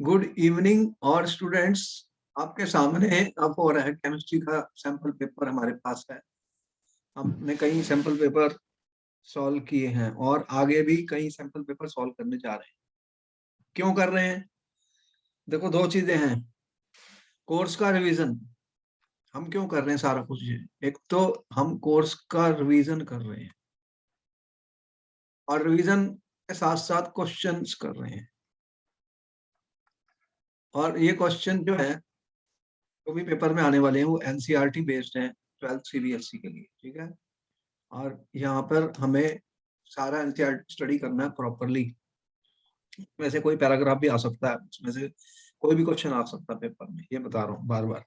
Good evening और students, आपके सामने अब हो रहा है केमिस्ट्री का सैंपल पेपर हमारे पास है। हमने कई सैंपल पेपर सॉल्व किए हैं और आगे भी कई सैंपल पेपर सॉल्व करने जा रहे हैं। क्यों कर रहे हैं? देखो, दो चीजें हैं। कोर्स का रिवीजन हम क्यों कर रहे हैं सारा कुछ। एक तो हम कोर्स का रिवीजन कर रहे हैं और रिवीजन के साथ साथ क्वेश्चंस कर रहे हैं। और ये क्वेश्चन जो है जो भी पेपर में आने वाले हैं वो एनसीईआरटी बेस्ड हैं 12th सीबीएसई के लिए, ठीक है। और यहाँ पर हमें सारा एनसीईआरटी स्टडी करना है प्रॉपरली। इसमें से कोई पैराग्राफ भी आ सकता है, उसमें से कोई भी क्वेश्चन आ सकता है पेपर में, ये बता रहा हूँ बार बार।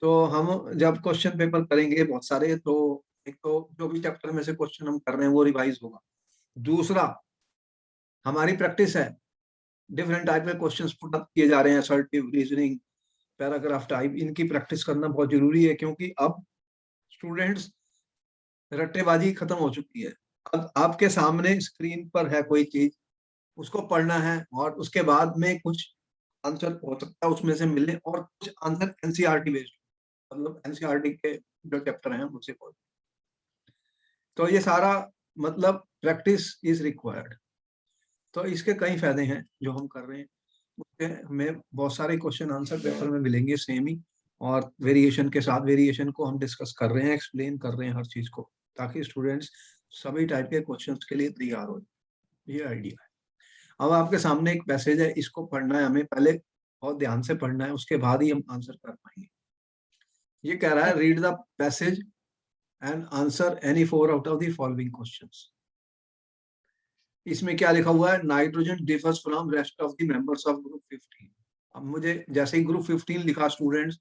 तो हम जब क्वेश्चन पेपर करेंगे बहुत सारे, तो एक तो जो भी चैप्टर में से क्वेश्चन हम कर रहे हैं वो रिवाइज होगा। दूसरा, हमारी प्रैक्टिस है, डिफरेंट टाइप के क्वेश्चंस पुट अप किए जा रहे हैं, असर्टिव, रीजनिंग, पैराग्राफ टाइप। इनकी प्रैक्टिस करना बहुत जरूरी है क्योंकि अब स्टूडेंट्स रट्टेबाजी खत्म हो चुकी है। अब आपके सामने स्क्रीन पर है कोई चीज, उसको पढ़ना है और उसके बाद में कुछ आंसर हो सकता है उसमें से मिले, और कुछ आंसर एनसीईआरटी बेस्ड, मतलब एनसीईआरटी के जो चैप्टर हैं उनसे पढ़। तो ये सारा मतलब प्रैक्टिस इज रिक्वायर्ड। तो इसके कई फायदे हैं जो हम कर रहे हैं। उसके हमें बहुत सारे क्वेश्चन आंसर पेपर में मिलेंगे सेम ही, और वेरिएशन के साथ। वेरिएशन को हम डिस्कस कर रहे हैं, एक्सप्लेन कर रहे हैं हर चीज को, ताकि स्टूडेंट्स सभी टाइप के क्वेश्चंस के लिए तैयार हो। ये आइडिया है। अब आपके सामने एक पैसेज है, इसको पढ़ना है हमें, पहले बहुत ध्यान से पढ़ना है, उसके बाद ही हम आंसर कर पाएंगे। ये कह रहा है, read the passage and answer any four out of the following questions. इसमें क्या लिखा हुआ है? Nitrogen differs from rest of the members of group 15। अब मुझे जैसे ही ग्रुप 15 लिखा स्टूडेंट्स,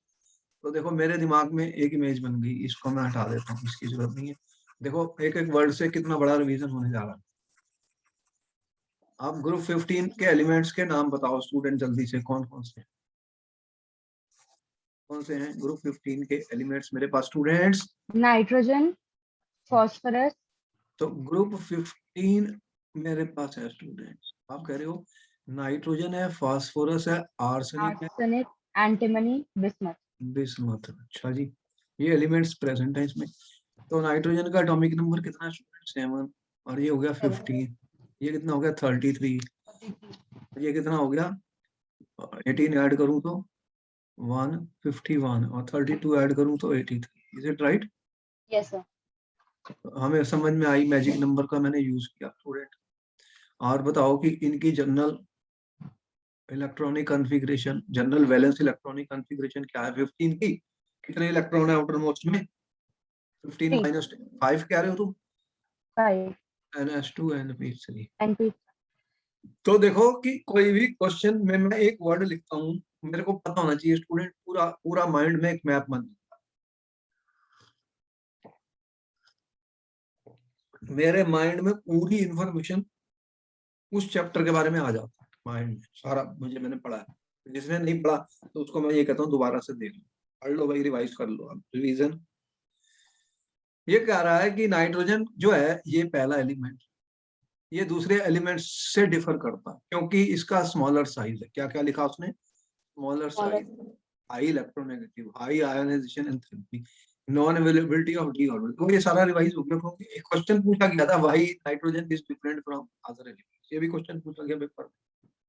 तो देखो मेरे दिमाग में एक इमेज बन गई। इसको मैं हटा देता हूँ, इसकी जरूरत नहीं है। देखो एक एक वर्ड से कितना बड़ा रिवीजन होने जा रहा है। आप ग्रुप 15 के एलिमेंट्स के नाम बताओ स्टूडेंट, जल्दी से। कौन कौन से हैं ग्रुप 15 के एलिमेंट्स मेरे पास स्टूडेंट्स? नाइट्रोजन, फॉस्फोरस, तो ग्रुप 15 मेरे पास है स्टूडेंट्स। आप कह रहे हो नाइट्रोजन है, फास्फोरस है, आर्सेनिक है, आर्सेनिक, एंटीमनी, बिस्मथ। बिस्मथ। अच्छा जी, ये एलिमेंट्स प्रेजेंट है इसमें। तो नाइट्रोजन का एटॉमिक नंबर कितना है स्टूडेंट? 7। और ये हो गया 15। ये कितना हो गया? 33। ये कितना हो गया? 18 ऐड करूं तो 151, और 32 ऐड करूं तो 83। Is it right? Yes sir. हमें समझ में आई, मैजिक नंबर का मैंने यूज किया स्टूडेंट। और बताओ कि इनकी general electronic configuration, general valence electronic configuration क्या है 15 की? कितने इलेक्ट्रॉन है आउटर मोस्ट में? 15 माइनस 5 कह रहे हो तुम? 5 NH2 NP3। एनपी। तो देखो कि कोई भी क्वेश्चन में मैं एक वर्ड लिखता हूँ, मेरे को पता होना चाहिए स्टूडेंट, पूरा पूरा माइंड में एक मैप बन। मेरे माइंड में पूरी इंफॉर्मेशन उस चैप्टर के बारे में आ जाता है माइंड में, सारा मैंने पढ़ा है। जिसने नहीं पढ़ा तो उसको मैं ये कहता हूँ दोबारा से देख लो, पढ़ लो भाई, रिवाइज कर लो। अब रिवीजन ये कह रहा है कि नाइट्रोजन जो है ये पहला एलिमेंट, ये दूसरे एलिमेंट से डिफर करता है क्योंकि इसका स्मॉलर साइज है। क्या क्या लिखा उसने? Smaller size, high electronegative, high ionisation enthalpy, non availability of D orbital. तो ये सारा रिवाइज हो गया क्योंकि एक क्वेश्चन पूछा गया था, why nitrogen is different from other elements. ये भी क्वेश्चन पूछा गया पेपर में,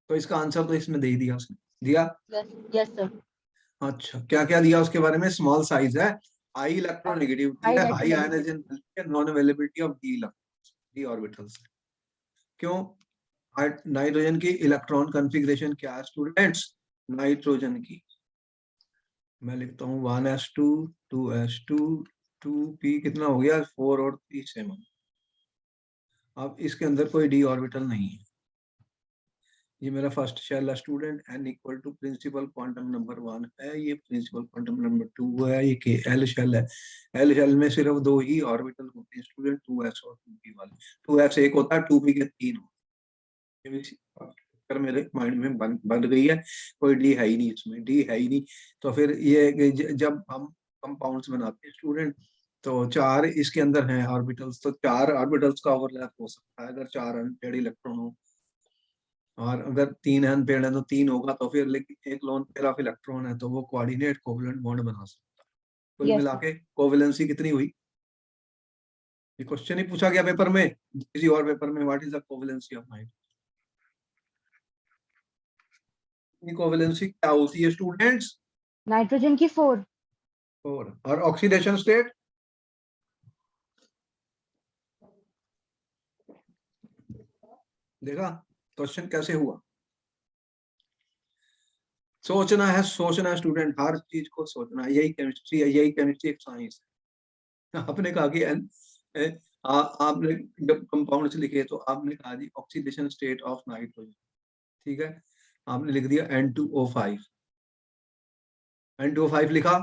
तो इसका आंसर तो इसमें दे ही दिया उसने। दिया? Yes sir. अच्छा, क्या क्या दिया उसके बारे में? स्मॉल साइज है, हाई इलेक्ट्रोनेगेटिविटी हाई है, high electronegative. Ionisation, non availability of D orbitals. क्यों? नाइट्रोजन की इलेक्ट्रॉन कॉन्फ़िगरेशन क्या है स्टूडेंट्स? नाइट्रोजन की मैं लिखता हूँ 1s2 2s2 2p, कितना हो गया? 4 और 3 7। अब इसके अंदर कोई डी ऑर्बिटल नहीं है। ये मेरा फर्स्ट शेल है student, n equal to principal quantum number 1 है, ये प्रिंसिपल क्वांटम नंबर 2 है, ये के एल शेल है। एल शेल में सिर्फ दो ही ऑर्बिटल होते हैं स्टूडेंट, 2s और 2p वाले। 2s एक होता है, 2p के 3 होते हैं। कर मेरे माइंड में बन गई है, कोई डी है ही नहीं इसमें, डी है ही नहीं। तो फिर ये जब हम कंपाउंड्स बनाते हैं स्टूडेंट, तो 4 इसके अंदर हैं ऑर्बिटल्स, तो 4 ऑर्बिटल्स का ओवरलैप हो सकता है अगर 4 अनपेयर्ड इलेक्ट्रॉन हो। और अगर 3 अनपेयर्ड है तो 3 होगा, तो फिर लेकिन एक लोन पेयर ऑफ इलेक्ट्रॉन है तो वो कोऑर्डिनेट कोवेलेंट बॉन्ड बना सकता है। कुल Yes, मिला sir. के कोवेलेंसी कितनी हुई? ये क्वेश्चन ही पूछा गया पेपर में, किसी और पेपर में, what is the covalency of nitrogen? Covalency क्या होती है स्टूडेंट्स? Nitrogen की 4. और ऑक्सीडेशन स्टेट? देखा क्वेश्चन कैसे हुआ? सोचना है, सोचना है स्टूडेंट, हर चीज को सोचना है। यही केमिस्ट्री है, यही केमिस्ट्री एक साइंस है। आपने कहा कि आपने जब कंपाउंड्स लिखे तो आपने कहा जी ऑक्सीडेशन स्टेट ऑफ नाइट्रोजन, ठीक है, आपने लिख दिया N2O5। N2O5 लिखा।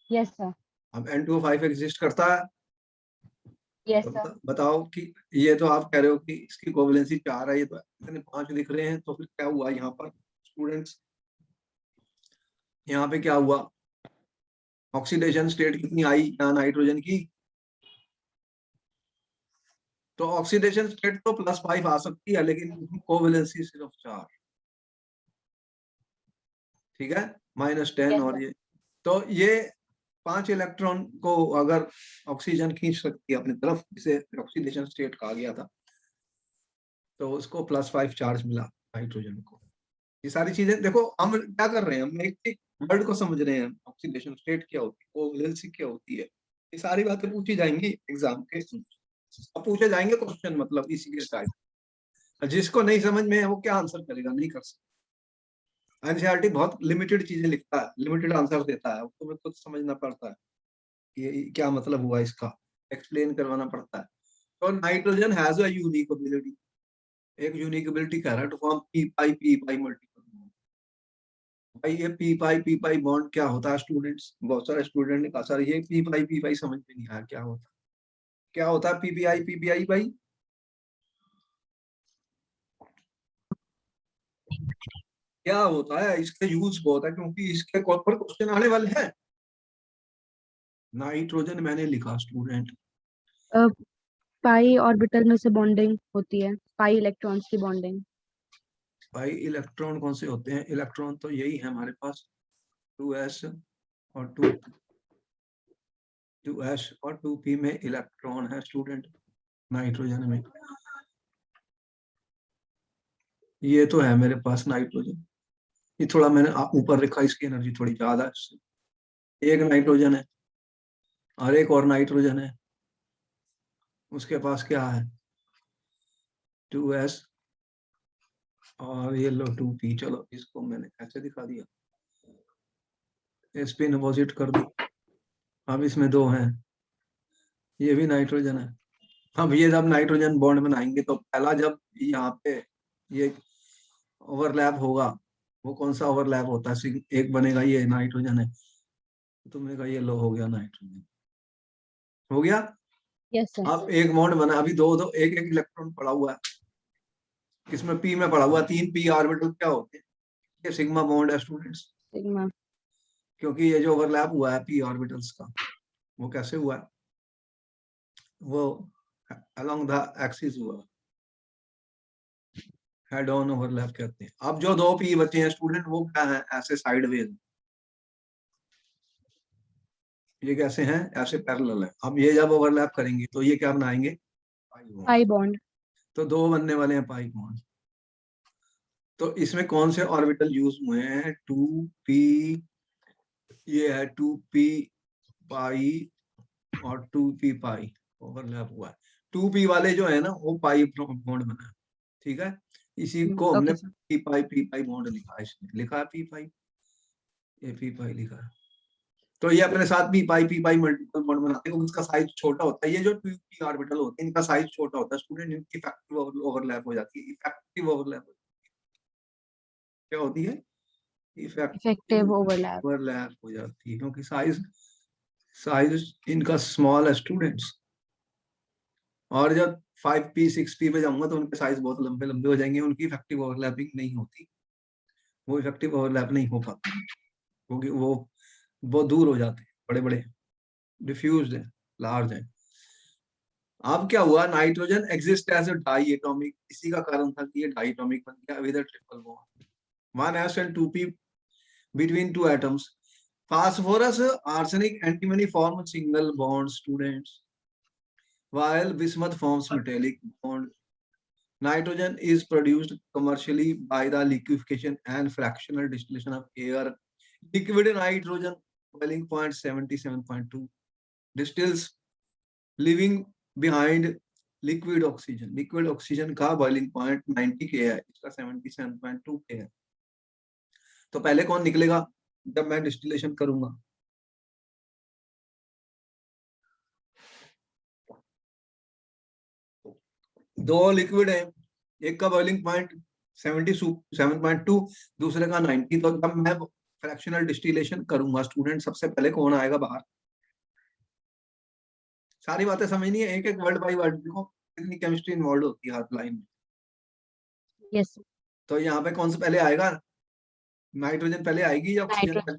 Yes, sir. अब N2O5 एग्जिस्ट करता है। Yes, तो sir. बताओ कि ये तो आप कह रहे हो कि इसकी कोवेलेंसी 4 है, ये तो इतने 5 लिख रहे हैं, तो फिर क्या हुआ यहाँ पर स्टूडेंट्स? यहाँ पे क्या हुआ? ऑक्सीडेशन स्टेट कितनी आई यहाँ नाइट्रोजन की? तो ऑक्सीडेशन स्टेट तो +5 आ सकती है, लेकिन कोवेलेंसी सिर्फ 4, ठीक है, -10। Yes, और sir. ये तो ये 5 इलेक्ट्रॉन को अगर ऑक्सीजन खींच सकती है अपनी तरफ, जिसे ऑक्सीडेशन स्टेट कहा गया था, तो उसको +5 चार्ज मिला नाइट्रोजन को। ये सारी चीजें देखो, हम क्या कर रहे हैं, हम एक वर्ड को समझ रहे हैं, ऑक्सीडेशन स्टेट क्या होती है, कोवेलेंसी क्या होती है, ये सारी बातें पूछी जाएंगी एग्जाम के, अब पूछे जाएंगे क्वेश्चन, मतलब इसी के टाइप। जिसको नहीं समझ में है वो क्या आंसर करेगा? नहीं कर सकता। एनसीईआरटी बहुत लिमिटेड चीजें लिखता है, लिमिटेड आंसर देता है, तुम्हें खुद समझना पड़ता है ये क्या मतलब हुआ, इसका एक्सप्लेन करवाना पड़ता है। तो nitrogen has a unique ability, एक यूनिक एबिलिटी कह रहा है, to form P pi multiple. भाई ये पी पाई बॉन्ड क्या होता है स्टूडेंट्स? बहुत सारे स्टूडेंट ने कहा सर ये पी पाई समझ में नहीं आया, क्या होता है? क्या होता है पी पाई भाई? क्या होता है? इसका यूज बहुत है, क्योंकि इसके ऊपर क्वेश्चन आने वाले हैं। नाइट्रोजन मैंने लिखा स्टूडेंट, पाई ऑर्बिटल में से बॉन्डिंग होती है, पाई इलेक्ट्रॉन्स की बॉन्डिंग. भाई इलेक्ट्रॉन कौन से होते हैं? इलेक्ट्रॉन तो यही है हमारे पास, 2s और 2s और 2p में इलेक्ट्रॉन है स्टूडेंट, नाइट्रोजन में। ये तो है मेरे पास नाइट्रोजन, ये थोड़ा मैंने ऊपर रखा, इसकी एनर्जी थोड़ी ज्यादा है इससे। एक नाइट्रोजन है और एक और नाइट्रोजन है, उसके पास क्या है? 2s और ये लो 2p। चलो इसको मैंने ऐसे दिखा दिया, स्पिन अपोजिट कर दी। अब इसमें 2 हैं, ये भी नाइट्रोजन है। अब ये जब नाइट्रोजन बॉन्ड बनाएंगे तो पहला जब यहाँ पे ये ओवरलैप होगा, वो कौन सा ओवरलैप होता है? एक बनेगा, ये नाइट्रोजन है, तुमने कहा ये लो हो गया नाइट्रोजन, हो गया। Yes, sir. अब एक बॉन्ड बना, अभी दो दो एक एक इलेक्ट्रॉन पड़ा हुआ है, किसमें? पी में पड़ा हुआ है। 3 पी ऑर्बिटल क्या होते हैं? ये सिग्मा बॉन्ड है स्टूडेंट्स, Sigma. क्योंकि ये जो ओवरलैप हुआ है पी ऑर्बिटल्स का, वो कैसे हुआ है? वो अलोंग द एक्सिस हुआ, हेड ऑन ओवरलैप कहते हैं। अब जो 2 पी बचे हैं स्टूडेंट, वो क्या है? ऐसे साइडवेज, ये कैसे हैं? ऐसे पैरेलल है। अब ये जब ओवरलैप करेंगे तो ये क्या बनाएंगे? Pi bond. Pi bond. तो 2 बनने वाले हैं पाई बॉन्ड। तो इसमें कौन से ऑर्बिटल यूज हुए हैं? 2p, ये है 2p पाई और 2p पाई ओवरलैप हुआ है। 2p वाले जो है ना, वो पाई बॉन्ड बना है, ठीक है। इसी को हमने Okay, sir. P pi bond लिखा है, इसमें लिखा है पी पाई, ये पी पाई लिखा है। तो ये अपने साथ पी पाई मल्टीपल बॉन्ड बनाते हैं, उसका साइज छोटा होता है। ये जो 2p ऑर्बिटल होते हैं, इनका साइज छोटा होता है स्टूडेंट, इनकी इफेक्टिव ओवरलैप हो जाती है। इफेक्टिव ओवरलैप क्या होती है? Effective Effective overlap. ओवरलैप हो जाती है, क्योंकि साइज साइज इनका स्मॉल है स्टूडेंट्स। और जब 5p 6p पे जाऊंगा तो उनके साइज बहुत लंबे लंबे हो जाएंगे, उनकी इफेक्टिव ओवरलैपिंग नहीं होती, वो इफेक्टिव ओवरलैप नहीं हो पाती, क्योंकि वो दूर हो जाते हैं, बड़े बड़े डिफ्यूज है, लार्ज है। अब क्या हुआ, nitrogen exist as a diatomic, इसी का कारण था कि ये डाई एटॉमिक बन गया with a triple bond, 1s and 2p between two atoms. Phosphorus, arsenic, antimony form single bond, students, while bismuth forms metallic bond. Nitrogen is produced commercially by the liquefaction and fractional distillation of air. Liquid nitrogen boiling point 77.2 distills, leaving behind liquid oxygen. Liquid oxygen का boiling point 90 K है, इसका 77.2 K है. तो पहले कौन निकलेगा जब मैं डिस्टिलेशन करूंगा? दो लिक्विड है, एक का बॉइलिंग पॉइंट 77.2, दूसरे का 90. तो जब मैं फ्रैक्शनल डिस्टिलेशन करूंगा स्टूडेंट, सबसे पहले कौन आएगा बाहर? सारी बातें समझनी है, एक एक वर्ड बाय वर्ड देखो, कितनी केमिस्ट्री इन्वॉल्व होती है हर लाइन में. यस तो यहाँ पे कौन सा पहले आएगा? नाइट्रोजन पहले आएगी या ऑक्सीजन नाइट्रोजन पहले?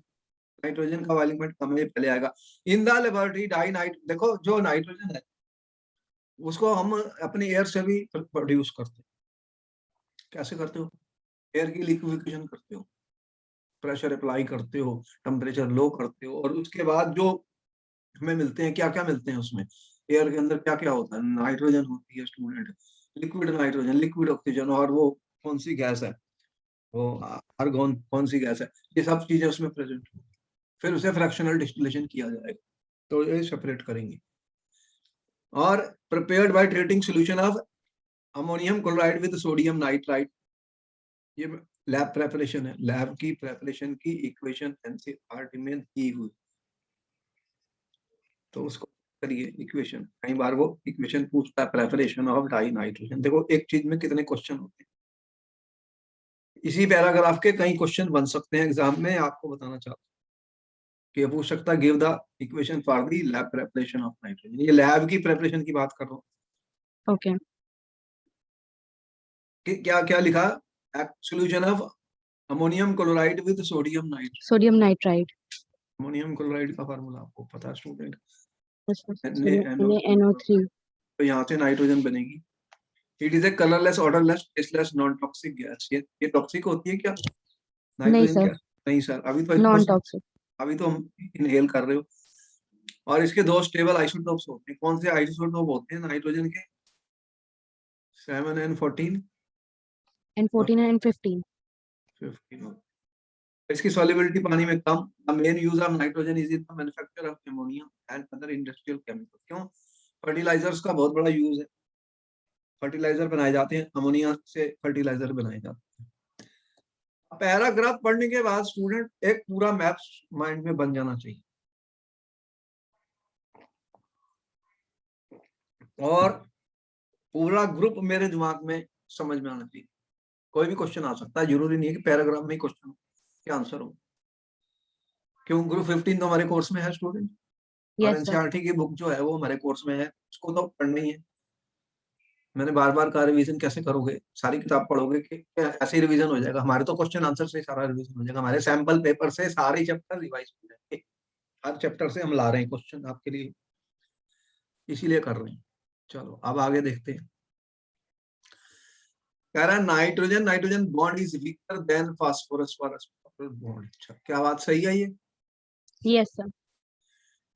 नाइट्रोजन का बॉइलिंग पॉइंट कम है, ये पहले आएगा. In the laboratory dinitrogen, देखो जो नाइट्रोजन है उसको हम अपने एयर से भी प्रोड्यूस करते हैं. कैसे करते हो? एयर की लिक्विफिकेशन करते हो, प्रेशर अप्लाई करते हो, टेम्परेचर लो करते हो, और उसके बाद जो हमें मिलते हैं, क्या क्या मिलते हैं उसमें? एयर के अंदर क्या क्या होता है? नाइट्रोजन होती है student, liquid nitrogen, liquid oxygen, और वो कौन सी गैस है, वो आर्गन कौन सी गैस है, ये सब चीजें उसमें प्रेजेंट. फिर उसे फ्रैक्शनल डिस्टिलेशन किया जाएगा, तो ये सेपरेट करेंगे. और prepared by treating solution of ammonium chloride with sodium nitrite, ये लैब प्रेपरेशन है, लैब की प्रेपरेशन की इक्वेशन एनसीईआरटी में दी हुई, तो उसको करिए इक्वेशन. कई बार वो इक्वेशन पूछता है, प्रेपरेशन ऑफ डाई नाइट्रोजन. देखो एक चीज में कितने क्वेश्चन होते हैं, इसी पैराग्राफ के कई क्वेश्चन बन सकते हैं एग्जाम में. आपको बताना चाहता हूँ कि ये पूछ सकता है, give the equation for the lab preparation of nitrogen. ये लैब की प्रेपरेशन की बात कर रहा हूँ. ओके कि क्या क्या लिखा? Solution of ammonium chloride with sodium nitrite. Sodium nitride ammonium chloride का फार्मूला आपको पता है स्टूडेंट? NaNO3 तो यहाँ से नाइट्रोजन बनेगी. It is a colourless, odourless, tasteless, non toxic gas. ये टॉक्सिक होती है क्या नहीं नाइट्रोजन सर गैस? नहीं सर, अभी तो नॉन टॉक्सिक अभी तो हम इनहेल कर रहे हो. और इसके दो स्टेबल आइसोटोप्स होते हैं. कौन से आइसोटोप होते हैं नाइट्रोजन के? 7 and 14, N14 and N15 15. इसकी सॉल्युबिलिटी पानी में कम. The main use of nitrogen is in the manufacture of ammonia and other industrial chemical. क्यों? फर्टिलाइजर्स का बहुत बड़ा यूज है, फर्टिलाइजर बनाए जाते हैं, अमोनिया से फर्टिलाइजर बनाए जाते हैं. पैराग्राफ पढ़ने के बाद स्टूडेंट एक पूरा मैप माइंड में बन जाना चाहिए, और पूरा ग्रुप मेरे दिमाग में समझ में आना चाहिए. कोई भी क्वेश्चन आ सकता है, जरूरी नहीं है कि पैराग्राफ में ही क्वेश्चन के आंसर हो. क्यों? ग्रुप 15 तो हमारे कोर्स में है स्टूडेंट, और यस सर एनसीईआरटी की बुक जो है वो हमारे कोर्स में है, उसको तो पढ़ना ही है. मैंने बार बार का रिवीजन कैसे करोगे? सारी किताब पढ़ोगे कि ऐसे ही रिवीजन हो जाएगा? हमारे तो क्वेश्चन आंसर से सारा रिवीजन हो जाएगा, हमारे सैंपल पेपर से सारे चैप्टर रिवाइज हो जाएंगे. हर चैप्टर से हम ला रहे हैं क्वेश्चन आपके लिए, इसीलिए कर रहे हैं. चलो अब आगे देखते हैं. कह रहा है nitrogen nitrogen bond is weaker then phosphorus phosphorus bond. अच्छा, क्या बात सही है? यस सर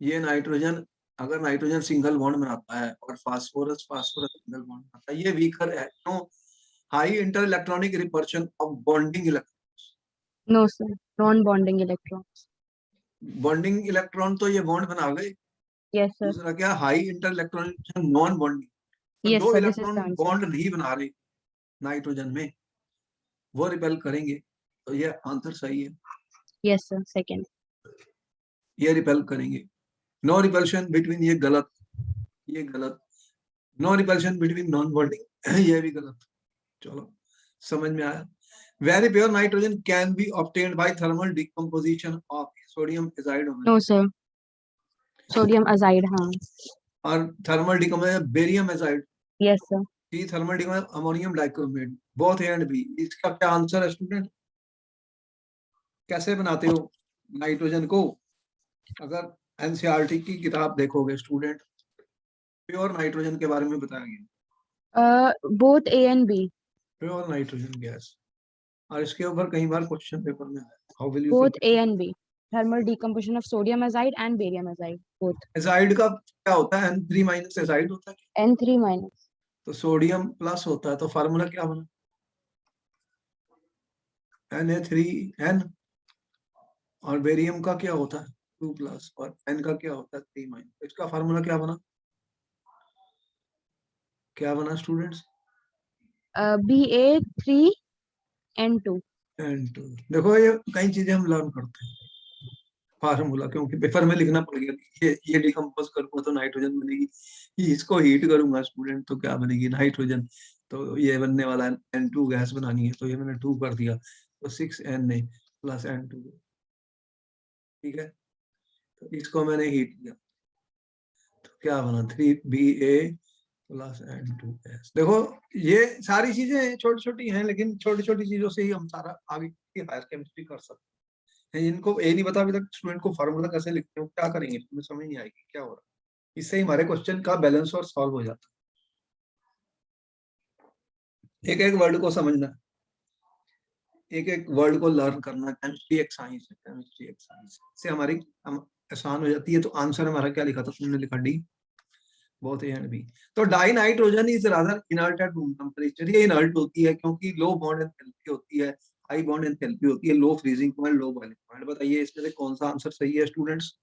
ये नाइट्रोजन, अगर नाइट्रोजन सिंगल बॉन्ड बनाता है और फास्फोरस फास्फोरस सिंगल बॉन्ड बनाता है, ये वीकर है. क्यों? High inter electronic repulsion of bonding electron. No sir non bonding electrons bonding electron तो ये बॉन्ड बना गए. यस सर दूसरा क्या? High inter electronic non bonding. तो यस दो sir this is electron the answer bond नहीं बना रहे नाइट्रोजन में, वो रिपेल करेंगे, तो ये आंसर सही है. यस सर सेकंड ये रिपेल करेंगे. नो रिपल्शन बिटवीन, ये गलत, ये गलत. No repulsion between non bonding, ये भी गलत. चलो समझ में आया. Very pure nitrogen can be obtained by thermal decomposition of sodium azide. No sir sodium azide हाँ और thermal decomposition barium azide. Yes sir C thermal decomposition ammonium dichromate. Both A and B. इसका क्या answer है student? कैसे बनाते हो nitrogen को? अगर एनसीईआरटी की किताब देखोगे स्टूडेंट, प्योर नाइट्रोजन के बारे में बताया गया, both A and B. Pure nitrogen gas. और इसके ऊपर कई बार क्वेश्चन पेपर में आया, how will you Both A and B. Thermal decomposition of sodium azide and barium azide. Both. Azide का क्या होता है? N3 माइनस एजाइड होता है, N3 minus. तो सोडियम प्लस होता है, तो फार्मूला क्या बना? Na3N। और बेरियम का क्या होता है? 2 प्लस, और N का क्या होता है? 3 माइनस। इसका फार्मूला क्या बना? क्या बना स्टूडेंट्स? Ba3N2. N2। देखो ये कई चीजें हम लर्न करते हैं फार्मूला, क्योंकि पेपर में लिखना पड़ गया। ये डिकम्पोज करूंगा तो नाइट्रोजन बनेगी, इसको हीट करूंगा स्टूडेंट तो क्या बनेगी? नाइट्रोजन। तो ये बनने वाला है, N2 गैस बनानी है, तो ये मैंने 2 कर दिया, तो 6Na प्लस N2। ठीक है, तो इसको मैंने हीट किया, तो क्या बना? 3Ba plus N2S। देखो ये सारी चीजें छोटी छोटी हैं, लेकिन छोटी छोटी चीजों से ही हम सारा आगे की हायर केमिस्ट्री कर सकते हैं। इनको ये नहीं पता अभी तक स्टूडेंट को फार्मूला कैसे लिखते हो, क्या करेंगे, तुम्हें समझ नहीं आएगी क्या हो रहा है। इससे ही हमारे क्वेश्चन का बैलेंस और सॉल्व हो जाता है। एक एक वर्ड को समझना, एक एक वर्ड को लर्न करना। केमिस्ट्री एक साइंस है, केमिस्ट्री एक साइंस है, इससे हमारी हम आसान हो जाती है। तो आंसर हमारा क्या लिखा था? तुमने लिखा D, both A and B. तो dinitrogen is rather inert at room temperature. ये इनर्ट होती है क्योंकि लो बॉन्ड एंथैल्पी होती है, हाई बॉन्ड एंथैल्पी होती है, low freezing point, low boiling point. बताइए इसमें से कौन सा आंसर सही है students?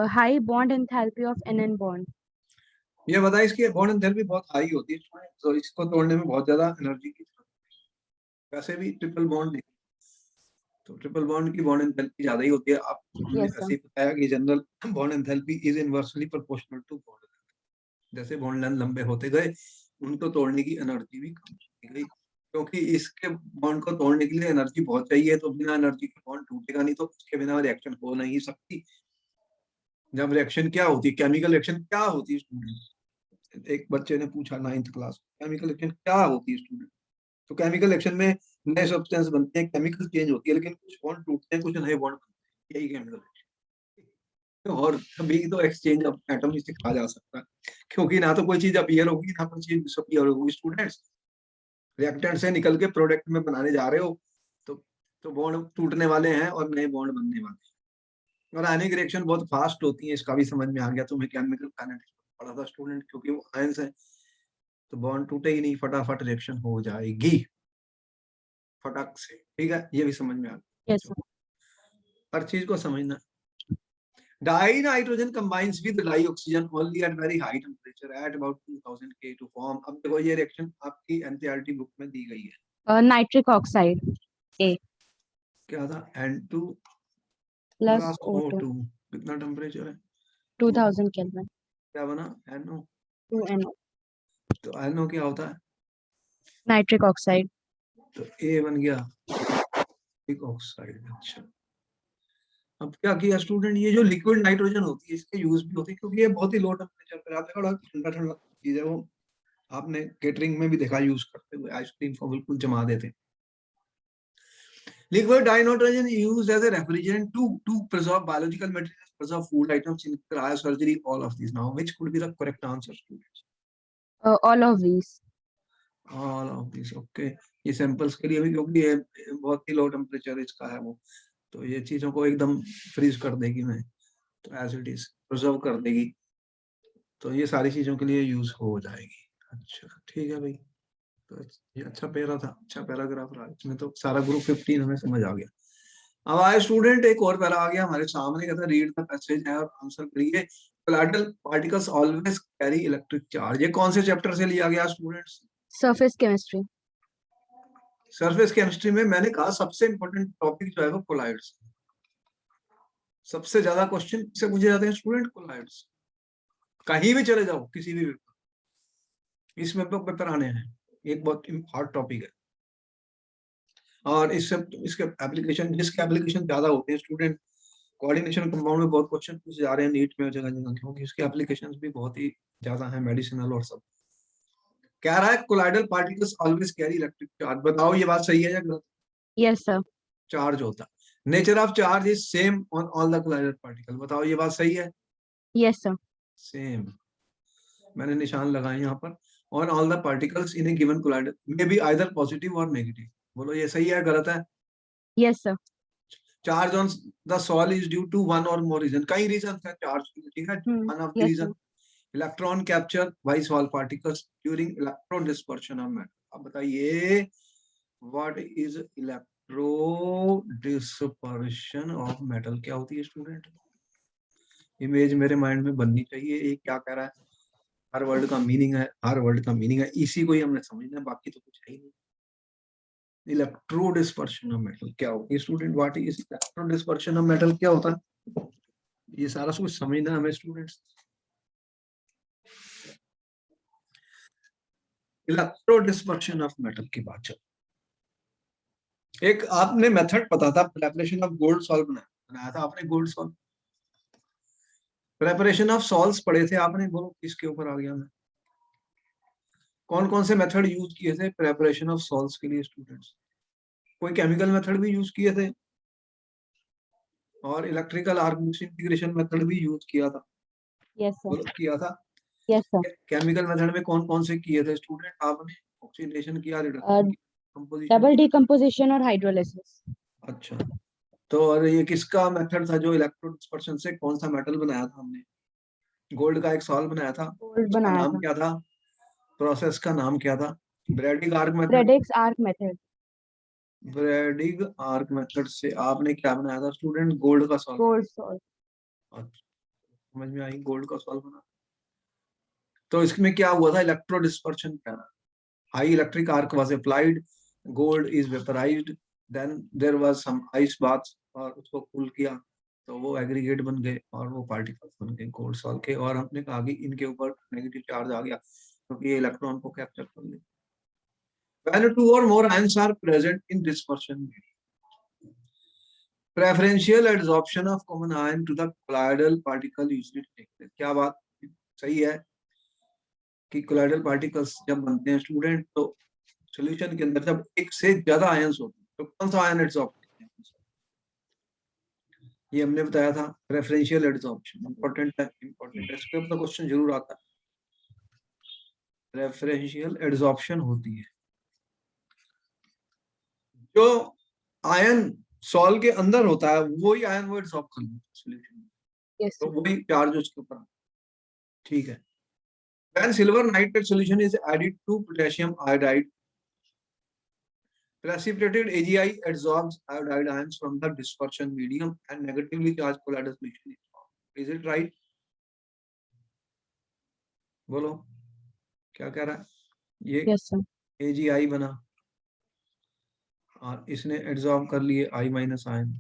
High bond enthalpy of NN bond. ये बताइए, इसकी बॉन्ड एंथैल्पी बहुत हाई होती है स्टूडेंट, तो इसको तोड़ने में बहुत ज्यादा एनर्जी की जरूरत है। वैसे भी ट्रिपल बॉन्ड, तो ट्रिपल बॉन्ड की बॉन्ड एंथैल्पी ज्यादा ही होती है। आप हमने Yes, sir. ऐसे ही बताया कि general bond enthalpy is inversely proportional to bond. जैसे बॉन्ड लेंथ लंबे होते गए, उनको तोड़ने की एनर्जी भी कम होती गई, क्योंकि इसके बॉन्ड को तोड़ने के लिए एनर्जी बहुत चाहिए, तो बिना एनर्जी के बॉन्ड टूटेगा नहीं, तो उसके बिना रिएक्शन हो नहीं सकती। जब रिएक्शन क्या होती है, केमिकल रिएक्शन क्या होती है स्टूडेंट? एक बच्चे ने पूछा 9th क्लास, केमिकल रिएक्शन क्या होती है स्टूडेंट? तो केमिकल रिएक्शन में नए सब्सटेंस बनते हैं, केमिकल चेंज होती है, लेकिन कुछ बॉन्ड टूटते हैं, कुछ नए बॉन्ड बनते हैं, यही केमिकल रिएक्शन। और कभी तो एक्सचेंज ऑफ एटम इसे कहा जा सकता है, क्योंकि ना तो कोई चीज अपीयर होगी, ना कोई चीज डिसअपीयर होगी। स्टूडेंट्स, रिएक्टेंट से निकल के प्रोडक्ट में बनाने जा रहे हो, तो बॉन्ड टूटने वाले हैं और नए बॉन्ड बनने वाले हैं। और आयनिक रिएक्शन बहुत फास्ट होती है, इसका भी समझ में आ गया तुम्हें। केमिकल काइनेटिक्स पढ़ा था स्टूडेंट, क्योंकि वो आयंस है, तो बॉन्ड टूटे ही नहीं, फटाफट रिएक्शन हो जाएगी फटाक से। ठीक है, ये भी समझ में आ गया। Yes, sir. हर चीज को समझना। Die nitrogen combines with dioxygen only at very high temperature at about 2000 K to form। अब देखो ये रिएक्शन आपकी एनसीईआरटी बुक में दी गई है। Nitric oxide. A क्या था? N2 plus plus O2. O2। कितना टेम्परेचर है? 2000 Kelvin. क्या बना? NO। 2NO. तो NO क्या होता है? Nitric oxide. तो A बन गया नाइट्रिक ऑक्साइड। अच्छा, अब क्या किया स्टूडेंट, ये जो लिक्विड नाइट्रोजन होती है इसके यूज भी होते हैं, क्योंकि ये बहुत ही लो टेम्परेचर पर आता है, बड़ा ठंडा ठंडा चीज है वो। आपने केटरिंग में भी देखा यूज करते हुए, आइसक्रीम को बिल्कुल जमा देते हैं। Liquid dinitrogen is used as a refrigerant to preserve biological materials, preserve food items in cryosurgery, all of these. Now, which could be the correct answer, students? All of these. All of these, okay. ये samples के लिए भी, क्योंकि ये बहुत ही low temperature इसका है वो, तो ये चीजों को एकदम फ्रीज कर देगी मैं, तो एज इट इज प्रिजर्व कर देगी, तो ये सारी चीजों के लिए यूज हो जाएगी। अच्छा ठीक है भाई, तो ये अच्छा पैरा था, अच्छा पैराग्राफ रहा, इसमें तो सारा ग्रुप 15 हमें समझ आ गया। अब आए स्टूडेंट, एक और पैरा आ गया हमारे सामने, कहता है रीड द पैसेज है और आंसर करिए। Colloidal particles always carry electric charge. ये कौन से चैप्टर से लिया गया students? Surface chemistry. Surface chemistry में मैंने कहा सबसे इंपॉर्टेंट टॉपिक जो है वो कोलाइड्स। सबसे ज्यादा क्वेश्चन से पूछे जाते हैं स्टूडेंट कोलाइड्स, कहीं भी चले जाओ, किसी भी पेपर, इसमें पेपर आने हैं, एक बहुत हार्ड टॉपिक है। और इससे इसके एप्लीकेशन, जिसके एप्लीकेशन ज्यादा होते हैं स्टूडेंट, कोऑर्डिनेशन कंपाउंड में बहुत क्वेश्चन पूछे जा रहे हैं नीट में जगह जगह, क्योंकि इसके एप्लीकेशंस भी बहुत ही ज्यादा हैं, मेडिसिनल और सब। कह रहा है colloidal particles always carry electric charge. बताओ ये बात सही है या गलत? Yes sir. चार्ज होता है। Nature of charge is same on all the colloidal particle. बताओ ये बात सही है? Yes sir. सेम। मैंने निशान लगाए यहाँ पर। On all the particles in a given colloidal may be either positive or negative. बोलो ये सही है गलत है? Yes sir. Charge on the sol is due to one or more reason. कई रीजन है चार्ज, ठीक है, one of the yes reason. Sir. Electron capture by sol particles during electron dispersion of matter. अब बताइए what is electro dispersion of metal? क्या होती है student? Image मेरे माइंड में बननी चाहिए। ये क्या कह रहा है? हर वर्ड का मीनिंग है, हर वर्ड का मीनिंग है, इसी को ही हमने समझना है, बाकी तो कुछ है ही नहीं। इलेक्ट्रो डिस्पर्शन ऑफ मेटल क्या होती है student? What is electro dispersion of metal? क्या होता है? ये सारा कुछ समझना है हमें students. Electro dispersion of metal की बात चल। एक आपने मेथड पता था, प्रेपरेशन ऑफ गोल्ड सॉल्व बनाया था आपने। Gold solve, preparation of solves पढ़े थे आपने। बोलो किसके ऊपर आ गया मैं? कौन कौन से मेथड यूज किए थे प्रेपरेशन ऑफ सॉल्व्स के लिए स्टूडेंट्स? कोई केमिकल मेथड भी यूज किए थे और इलेक्ट्रिकल आर्क इंटीग्रेशन मेथड भी यूज किया था। Yes sir. किया था। Yes sir. केमिकल मेथड में कौन कौन से किए थे स्टूडेंट आपने? ऑक्सीडेशन किया, रिडक्शन किया, कंपोजिशन? डबल डिकम्पोजिशन और हाइड्रोलिसिस। अच्छा, तो और ये किसका मेथड था जो इलेक्ट्रो डिस्पर्शन से कौन सा मेटल बनाया था हमने? गोल्ड का एक सॉल्व बनाया था। गोल्ड उसका बनाया नाम था। क्या था? प्रोसेस का नाम क्या था? Bredig arc method. Bredig's arc method. Bredig arc method से आपने क्या बनाया था स्टूडेंट? गोल्ड का सॉल्व। Gold salt. अच्छा, समझ में आई, गोल्ड का सॉल्व बना। तो इसमें क्या हुआ था? इलेक्ट्रो डिस्पर्शन क्या था? High electric arc was applied, gold is vaporised, then there was some ice bath, और उसको कूल किया तो वो एग्रीगेट बन गए और वो पार्टिकल्स बन गए गोल्ड सॉल्व के। और हमने कहा कि इनके ऊपर नेगेटिव चार्ज आ गया क्योंकि ये इलेक्ट्रॉन को कैप्चर कर ले। When two or more ions are present in dispersion medium, preferential adsorption of common ion to the colloidal particle usually takes place। क्या बात सही है कि कोलाइडल पार्टिकल्स जब बनते हैं स्टूडेंट तो सॉल्यूशन के अंदर जब एक से ज्यादा आयंस होते हैं तो कौन सा आयन एडसॉर्ब करते हैं? ये हमने बताया था, प्रेफरेंशियल एडसॉर्प्शन। इंपॉर्टेंट है, इंपॉर्टेंट है, इसके ऊपर क्वेश्चन जरूर आता है। प्रेफरेंशियल एडसॉर्प्शन होती है जो आयन सॉल के अंदर होता है, वही आयन वो एडसॉर्ब कर लेता है सॉल्यूशन में, यस तो सर। वही चार्ज उसके ऊपर। ठीक है। When silver nitrate solution is added to potassium iodide, precipitated AgI adsorbs iodide ions from the dispersion medium and negatively charged colloidal solution is formed. Is it right? बोलो क्या कह रहा है? ये यस सर। AgI बना और इसने adsorb कर लिए I minus ion.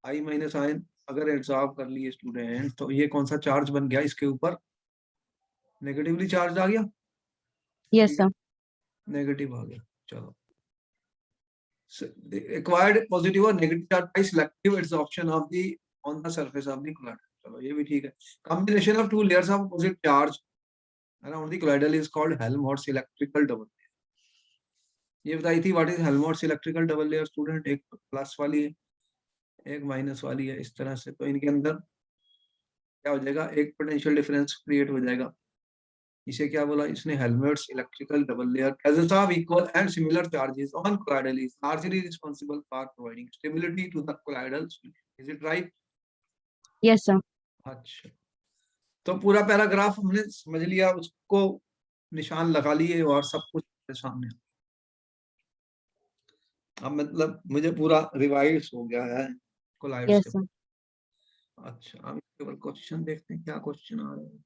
I minus ion अगर एड्सॉर्ब कर लिए स्टूडेंट तो ये कौन सा चार्ज बन गया इसके ऊपर? नेगेटिवली चार्ज आ गया। Yes sir. नेगेटिव आ गया। चलो, acquired positive or negative charge by selective adsorption of the on the surface of the colloidal। चलो ये भी ठीक है। combination of two layers of opposite charge around the colloidal is called Helmholtz electrical double layer। ये बताई थी what is Helmholtz electrical double layer student. एक plus वाली है, एक माइनस वाली है, इस तरह से। तो इनके अंदर क्या हो जाएगा? एक पोटेंशियल डिफरेंस क्रिएट हो जाएगा। इसे क्या बोला इसने? Helmholtz electrical double layer. presence of equal and similar charges on colloidal is largely responsible for providing stability to the colloidal solution। Is it right? Yes sir. अच्छा, तो पूरा पैराग्राफ हमने समझ लिया, उसको निशान लगा लिए और सब कुछ सामने। अब मतलब मुझे पूरा रिवाइज हो गया है कोलाइड्स यस के। सर। अच्छा, अब इसके ऊपर क्वेश्चन देखते हैं क्या क्वेश्चन आ रहे हैं।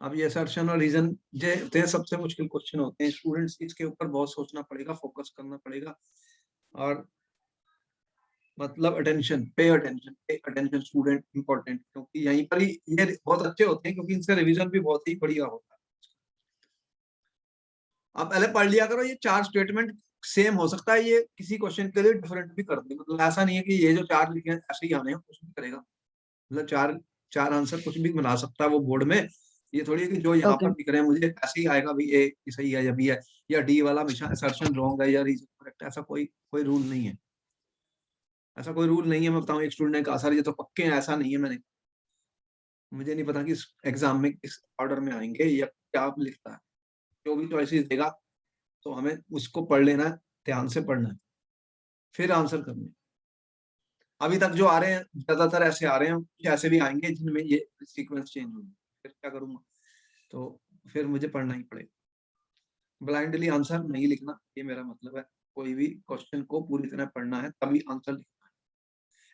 अब ये असर्शन और रीजन जो सबसे मुश्किल क्वेश्चन होते हैं स्टूडेंट्स, इसके ऊपर बहुत सोचना पड़ेगा, फोकस करना पड़ेगा और मतलब पे अटेंशन स्टूडेंट, इंपॉर्टेंट, क्योंकि यहीं पर ही ये बहुत अच्छे होते हैं क्योंकि इनसे रिवीजन भी बहुत ही बढ़िया होता है। आप पहले पढ़ लिया करो, ये चार स्टेटमेंट सेम हो सकता है, ये किसी क्वेश्चन के लिए डिफरेंट भी कर दे। मतलब ऐसा नहीं है कि ये जो चार लिखे हैं ऐसे ही आने हैं, कुछ भी करेगा। मतलब चार चार आंसर कुछ भी बना सकता है वो बोर्ड में, ये थोड़ी है कि जो यहाँ Okay. पर दिख रहे हैं मुझे ऐसे ही आएगा भी ए सही है या बी है या डी वाला हमेशा असर्शन रॉन्ग है या रीजन करेक्ट है, ऐसा कोई रूल नहीं है। ऐसा कोई रूल नहीं है। मैं बताऊं, एक स्टूडेंट ने कहा सर ये तो पक्के हैं, ऐसा नहीं है। मैंने मुझे नहीं पता कि इस एग्जाम में किस ऑर्डर में आएंगे या क्या लिखता है। जो भी चॉइसेस देगा तो हमें उसको पढ़ लेना है, ध्यान से पढ़ना है, फिर आंसर करना है। अभी तक जो आ रहे हैं ज्यादातर ऐसे आ रहे हैं, कुछ ऐसे भी आएंगे जिनमें ये सीक्वेंस चेंज होगी, फिर क्या करूंगा? तो फिर मुझे पढ़ना ही पड़ेगा। ब्लाइंडली आंसर नहीं लिखना, ये मेरा मतलब है। कोई भी क्वेश्चन को पूरी तरह पढ़ना है तभी आंसर लिखना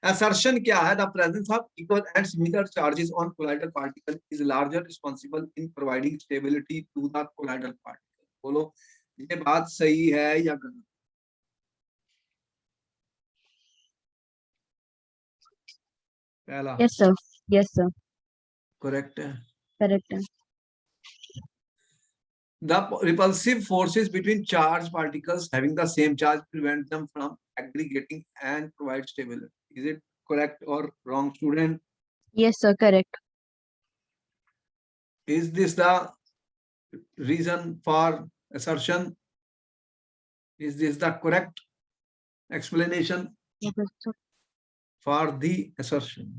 है। असर्शन क्या है? The presence of equal and similar charges on colloidal particle is larger responsible in providing stability to the colloidal particle. बोलो ये बात सही है या गलत? पहला Yes, sir. Yes, sir. Correct है। Correct. The repulsive forces between charged particles having the same charge prevent them from aggregating and provide stability. Is it correct or wrong, student? Yes, sir. Correct. Is this the reason for assertion? Is this the correct explanation Yes, sir. for the assertion?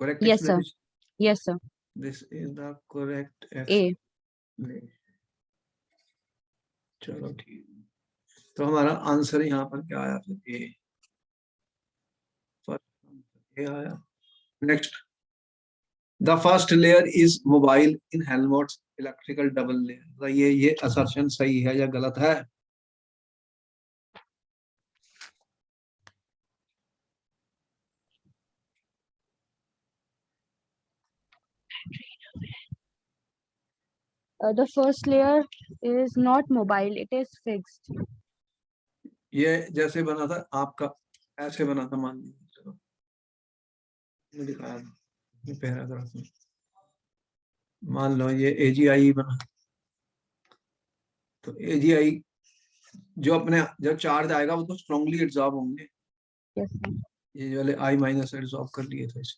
Correct Yes, sir. explanation. Yes, sir. This is the correct A. explanation. चलो ठीक, तो हमारा answer यहाँ पर क्या आया? फिर ए, first A आया। Next, the first layer is mobile in Helmholtz electrical double layer. ये असर्शन सही है या गलत है? The first layer is not mobile, it is fixed. ये जैसे बना था आपका, ऐसे बना था, मान लीजिए। चलो मैंने दिखाया था पैराग्राफ में। मान लो ये AGI बना, तो AGI जो अपने जब चार्ज आएगा वो तो स्ट्रांगली एब्जॉर्ब होंगे। Yes, sir. ये वाले I- एब्जॉर्ब कर लिए थे इसे।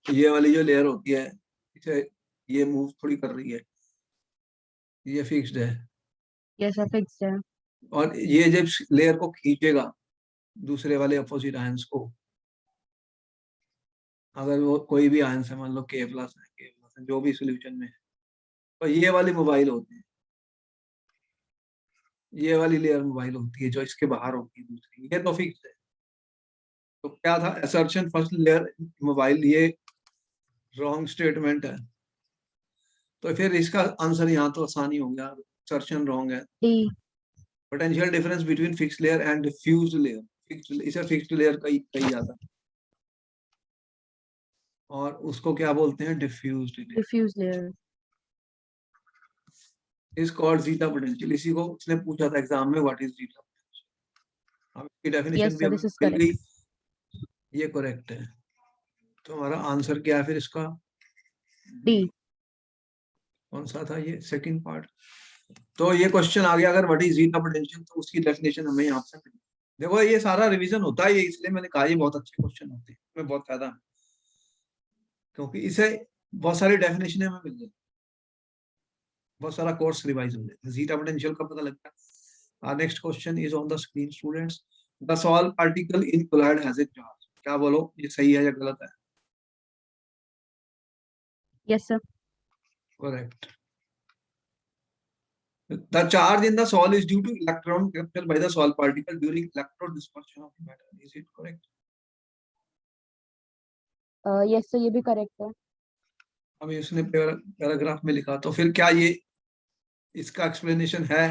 ये वाली जो लेयर होती है इसे ये मूव थोड़ी कर रही है, ये फिक्स्ड है। Yes, sir. Fixed. और ये जब लेयर को खींचेगा दूसरे वाले अपोजिट आयंस को, अगर वो कोई भी आयंस है, मान लो K+ है, जो भी सोल्यूशन में है, तो ये वाली मोबाइल होती है। ये वाली लेयर मोबाइल होती है, जो इसके बाहर होती है दूसरी, ये तो फिक्स है। तो क्या था? असर्शन फर्स्ट लेयर मोबाइल, ये रॉन्ग स्टेटमेंट है। तो फिर इसका आंसर यहाँ तो आसानी हो गया, असर्शन रॉन्ग है। D. Potential difference between fixed layer and diffused layer, इसे फिक्स्ड लेयर कही जाता है, और उसको क्या बोलते हैं? Diffused layer. Diffuse layer. Is called zeta potential. इसी को उसने पूछा था एग्जाम में, व्हाट इज जीटा पोटेंशियल। अब इसकी डेफिनेशन Yes, भी sir. हमें This is मिल correct. गई, ये करेक्ट है। तो हमारा आंसर क्या है फिर इसका? D. कौन सा था ये? Second part. तो ये क्वेश्चन आ गया, अगर व्हाट इज जीटा पोटेंशियल, तो उसकी डेफिनेशन हमें यहाँ से मिली। देखो ये सारा रिवीजन होता है, ये इसलिए मैंने कहा ये बहुत अच्छे क्वेश्चन होते हैं, इसमें बहुत फायदा है, क्योंकि इसे बहुत सारी डेफिनेशन हमें मिल जाती, बहुत सारा कोर्स रिवाइज हो जाता है। जीटा पोटेंशियल का पता लगता है। Next question is on the screen students. The sol particle in colloid has a charge. क्या बोलो, ये सही है या गलत है? Yes, sir. Correct. The charge in the sol is due to electron captured by the sol particle during electron dispersion of the matter. Is it correct? Yes, sir. ये भी correct है. अब इसने पैराग्राफ में लिखा, तो फिर क्या ये इसका एक्सप्लेनेशन है?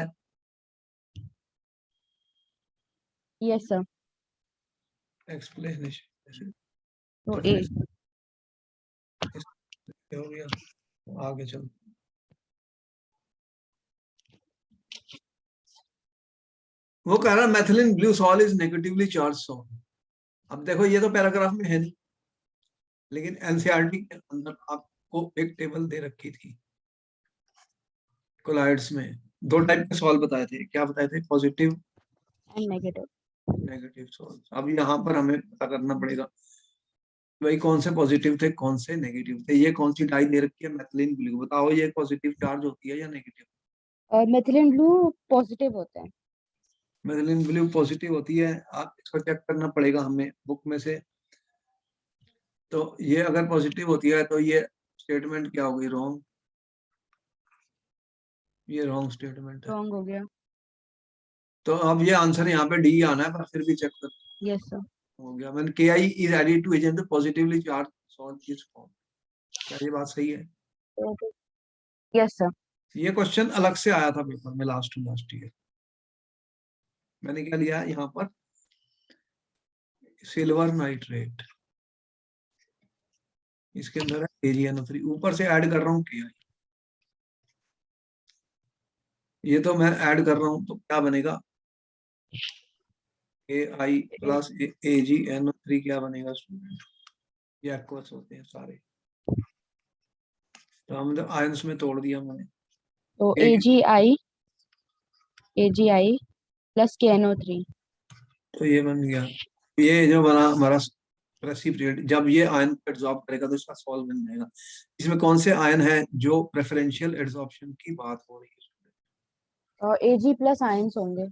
Yes, sir. एक्सप्लेनेशन तो तो A. हो गया, आगे चल। वो कह रहा methylene blue sol is negatively charge sol. अब देखो ये तो पैराग्राफ में है नहीं, लेकिन एनसीईआरटी के अंदर आपको एक टेबल दे रखी थी कोलाइड्स में। दो टाइप के सॉल्व बताए थे, क्या बताए थे? Positive And negative. Negative solve. अब यहाँ पर हमें पता करना पड़ेगा भाई कौन से पॉजिटिव थे कौन से नेगेटिव थे। ये कौन सी डाई दे रखी है, मैथिलीन ब्लू, बताओ ये पॉजिटिव चार्ज होती है या नेगेटिव। मेथिलीन ब्लू पॉजिटिव होता है। मैथिलीन ब्लू पॉजिटिव होती है, आप इसको चेक करना पड़ेगा हमें बुक में से। तो ये अगर पॉजिटिव होती है तो ये स्टेटमेंट क्या होगी, रॉन्ग, ये रॉन्ग स्टेटमेंट है। रॉन्ग हो गया। तो अब ये आंसर यहाँ पे डी आना है, पर फिर भी चेक कर। Yes sir. हो गया। मैंने K I is added to agent positively charge sol this form, क्या ये बात सही है। Yes sir. ये क्वेश्चन अलग से आया था पेपर में लास्ट टू लास्ट ईयर। मैंने क्या लिया है यहाँ पर, सिल्वर नाइट्रेट, इसके अंदर है AgNO3, ऊपर से ऐड कर रहा हूँ KI। ये तो मैं ऐड कर रहा हूँ तो क्या बनेगा, AI प्लस AgNO3 क्या बनेगा स्टूडेंट, ये एक्वस होते हैं सारे। तो हमने आयंस में तोड़ दिया मैंने। तो AgI प्लस KNO3। तो ये बन गया, ये जो बना हमारा प्रेसिपिटेट, जब ये आयन एब्जॉर्ब करेगा तो इसका सॉल्व बन जाएगा। इसमें कौन से आयन है जो प्रेफरेंशियल एब्जॉर्प्शन की बात हो रही है। और Ag प्लस आयंस होंगे।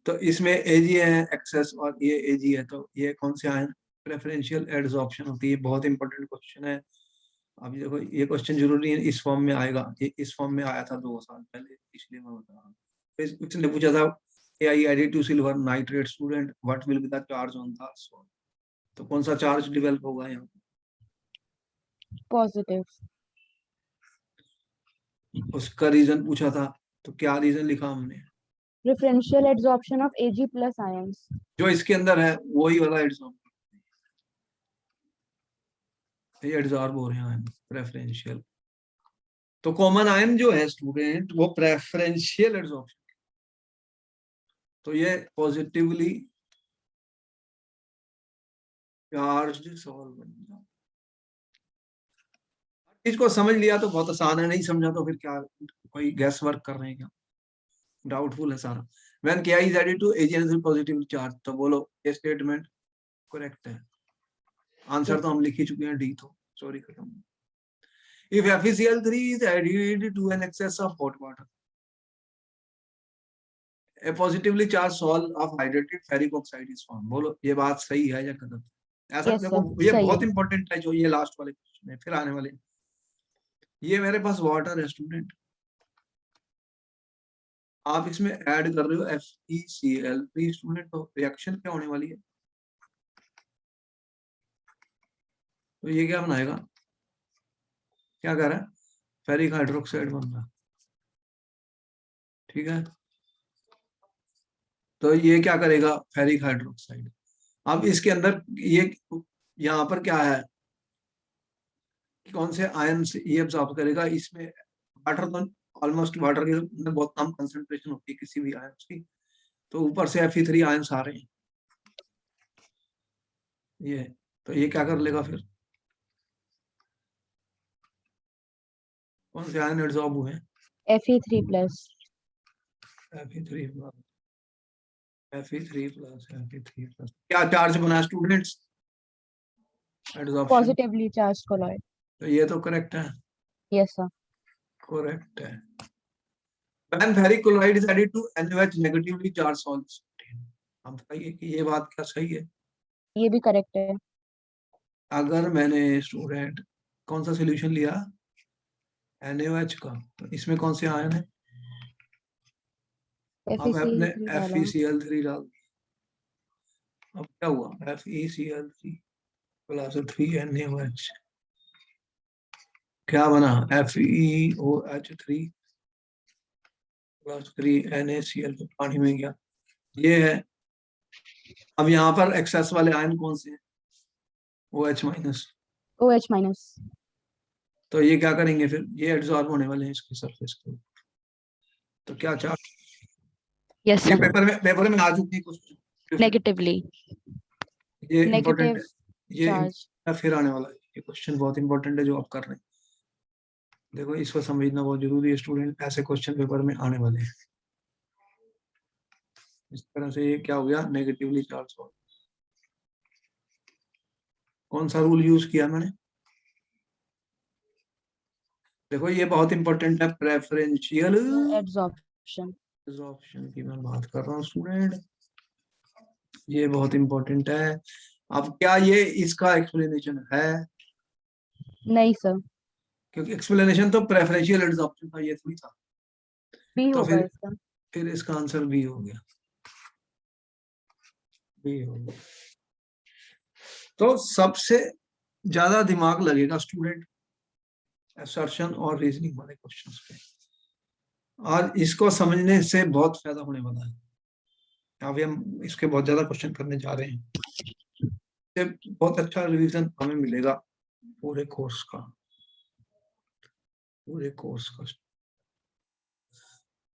तो इसमें Ag है एक्सेस और ये Ag है, तो ये कौन से आयन प्रेफरेंशियल एब्जॉर्प्शन होती है। बहुत इंपॉर्टेंट क्वेश्चन है। अभी देखो ये क्वेश्चन जरूरी है इस फॉर्म में आएगा, ये इस फॉर्म में आया था 2 साल पहले, इसलिए मैं बता रहा हूँ। इसने पूछा था AI added to silver nitrate student what will be the charge on the salt, तो कौन सा चार्ज डेवलप होगा यहाँ। पॉजिटिव। उसका रीजन पूछा था, तो क्या रीजन लिखा हमने, preferential absorption of Ag plus ions. जो इसके अंदर है वही वाला एड्सॉर्ब, ये एड्सॉर्ब हो रहे हैं प्रेफरेंशियल। तो कॉमन आयन जो है स्टूडेंट वो प्रेफरेंशियल एड्सॉर्प्शन, तो ये पॉजिटिवली चार्ज्ड सॉल्व बन जाए। इसको समझ लिया तो बहुत आसान है, नहीं समझा तो फिर क्या, कोई गैस वर्क कर रहे हैं क्या, डाउटफुल है सारा। When Ki is added to AgNO3 positive charge, तो बोलो ये स्टेटमेंट करेक्ट है। आंसर तो हम लिख ही चुके हैं, डी तो सॉरी खत्म। If FeCl3 is added to an excess of hot water, a positively charged salt of hydrated ferric oxide is formed, बोलो ये बात सही है या गलत। ऐसा यस देखो सर ये सही बहुत है। इंपॉर्टेंट है जो ये लास्ट वाले क्वेश्चन है, फिर आने वाले। ये मेरे पास वाटर है स्टूडेंट, आप इसमें ऐड कर रहे हो FeCl3 स्टूडेंट, तो रिएक्शन क्या होने वाली है, तो ये क्या बनाएगा, क्या कर रहा है, फेरिक हाइड्रोक्साइड बन रहा है, ठीक है। तो ये क्या करेगा, फेरिक हाइड्रोक्साइड। अब इसके अंदर ये यहाँ पर क्या है, कौन से आयन से ये एब्जॉर्ब करेगा, इसमें वाटर तो ऑलमोस्ट वाटर के अंदर बहुत कम कंसंट्रेशन होती है किसी भी आयन की, तो ऊपर से Fe3 आयंस आ रहे हैं ये, तो ये क्या कर लेगा फिर, कौन से आयन एब्जॉर्ब हुए हैं, Fe3 plus. Fe3 plus, Fe3 plus, Fe3 plus, क्या चार्ज बना students, absorption, positively charge colloid. तो ये तो करेक्ट है, यस सर। करेक्ट है। When ferric chloride is added to NaOH negatively charged salts, हम बताइए कि ये बात क्या सही है। ये भी करेक्ट है। अगर मैंने स्टूडेंट कौन सा सोल्यूशन लिया, NaOH का, तो इसमें कौन से आयन है, अब अपने FeCl3 डाला। FeCl3 डाल दिया, अब क्या हुआ, FeCl3 प्लस 3NaOH, क्या बना, FeOH3 प्लस 3NaCl, तो पानी में गया, ये है। अब यहाँ पर एक्सेस वाले आयन कौन से हैं, OH माइनस, OH माइनस। तो ये क्या करेंगे फिर, ये एब्जॉर्ब होने वाले हैं इसके सरफेस के, तो क्या चार्ज, यस ये सर। पेपर में आ चुकी है कुछ, नेगेटिवली। ये इंपॉर्टेंट नेगेटिव है, ये चार्ज। फिर आने वाला है, ये क्वेश्चन बहुत इंपॉर्टेंट है जो आप कर रहे हैं। देखो इसको समझना बहुत जरूरी है स्टूडेंट, ऐसे क्वेश्चन पेपर में आने वाले हैं। इस तरह से ये क्या हो गया, नेगेटिवली चार्ज हो, कौन सा रूल यूज किया मैंने? देखो ये बहुत इंपॉर्टेंट है, प्रेफरेंशियल एब्जॉर्प्शन। एब्जॉर्प्शन की मैं बात कर रहा हूँ स्टूडेंट, ये बहुत इंपॉर्टेंट है। अब क्या ये इसका एक्सप्लेनेशन है? नहीं सर, क्योंकि एक्सप्लेनेशन तो प्रेफरेंशियल एब्जॉर्प्शन था, ये थोड़ी था। बी तो होगा इसका। फिर इसका आंसर बी हो गया, बी हो गया। तो सबसे ज्यादा दिमाग लगेगा स्टूडेंट असर्शन और रीजनिंग वाले क्वेश्चंस पे, और इसको समझने से बहुत फायदा होने वाला है। अभी हम इसके बहुत ज्यादा क्वेश्चन करने जा रहे हैं, इससे बहुत अच्छा रिवीजन हमें मिलेगा पूरे कोर्स का, पूरे कोर्स का।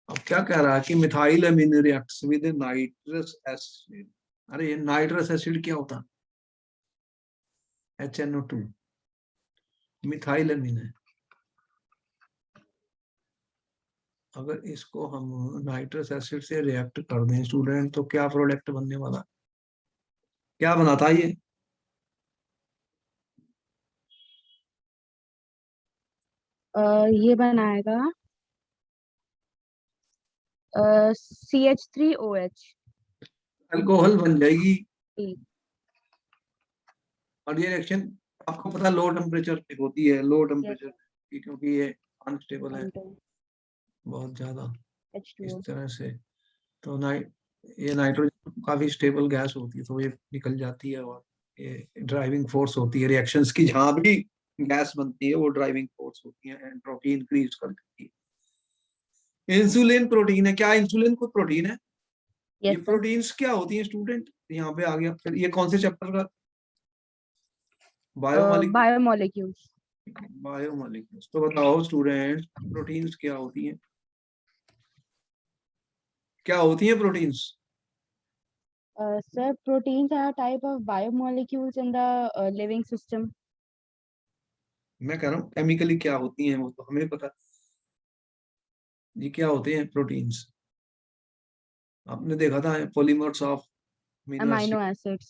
अब क्या कह रहा है कि methyl amine reacts with nitrous acid. अरे ये नाइट्रस एसिड क्या होता है? HNO2, मिथाइल अमीन है। अगर इसको हम नाइट्रस एसिड से रिएक्ट कर दें स्टूडेंट, तो क्या प्रोडक्ट बनने वाला, क्या बनाता है ये? ये बनाएगा CH3OH। अल्कोहल बन जाएगी। और ये रिएक्शन आपको पता है लो टेम्परेचर पे होती है, लो टेम्परेचर की, क्योंकि ये अनस्टेबल है बहुत ज्यादा इस H2O। तरह से। तो ये नाइट्रोजन काफी स्टेबल गैस होती है, तो ये निकल जाती है, और ये ड्राइविंग फोर्स होती है रिएक्शंस की। जहां भी गैस बनती है वो ड्राइविंग फोर्स होती है, एंट्रोपी इंक्रीज कर देती है। इंसुलिन प्रोटीन है, क्या इंसुलिन को प्रोटीन है? ये यस सर। प्रोटीन्स क्या होती है स्टूडेंट? यहाँ पे आ गया फिर, ये कौन से चैप्टर का? बायोमोलिक्यूल। बायोमोलिक्यूल्स। बायोमोलिक्यूल्स। तो बताओ स्टूडेंट, प्रोटीन्स क्या होती हैं? क्या होती है proteins? Sir, proteins are a type of biomolecules in the living system. मैं कह रहा हूँ केमिकली क्या होती हैं, वो तो हमें पता। ये क्या होते हैं प्रोटीन्स? आपने देखा था polymers of amino Amino acid, acids.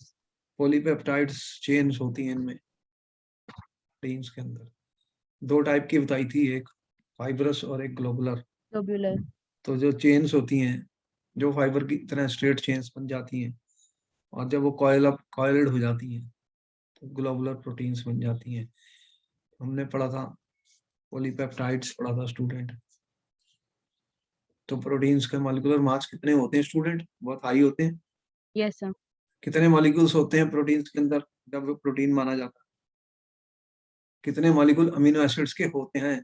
Polypeptides chains होती हैं इनमें, प्रोटीन्स के अंदर। दो टाइप की बताई थी, एक फाइब्रस और एक ग्लोबुलर। Globular. तो जो चेन्स होती हैं, जो फाइबर की तरह स्ट्रेट चेन्स बन जाती हैं, और जब वो कॉइल्ड हो जाती हैं तो ग्लोबुलर प्रोटीन्स बन जाती हैं। हमने पढ़ा था, पॉलीपेप्टाइड्स पढ़ा था स्टूडेंट। तो प्रोटीन्स के मॉलिक्यूलर मास कितने होते हैं स्टूडेंट? बहुत हाई होते हैं। Yes sir. कितने मॉलिक्यूल्स होते हैं प्रोटीन्स के अंदर जब वो प्रोटीन माना जाता है? कितने मॉलिक्यूल अमीनो एसिड्स के होते हैं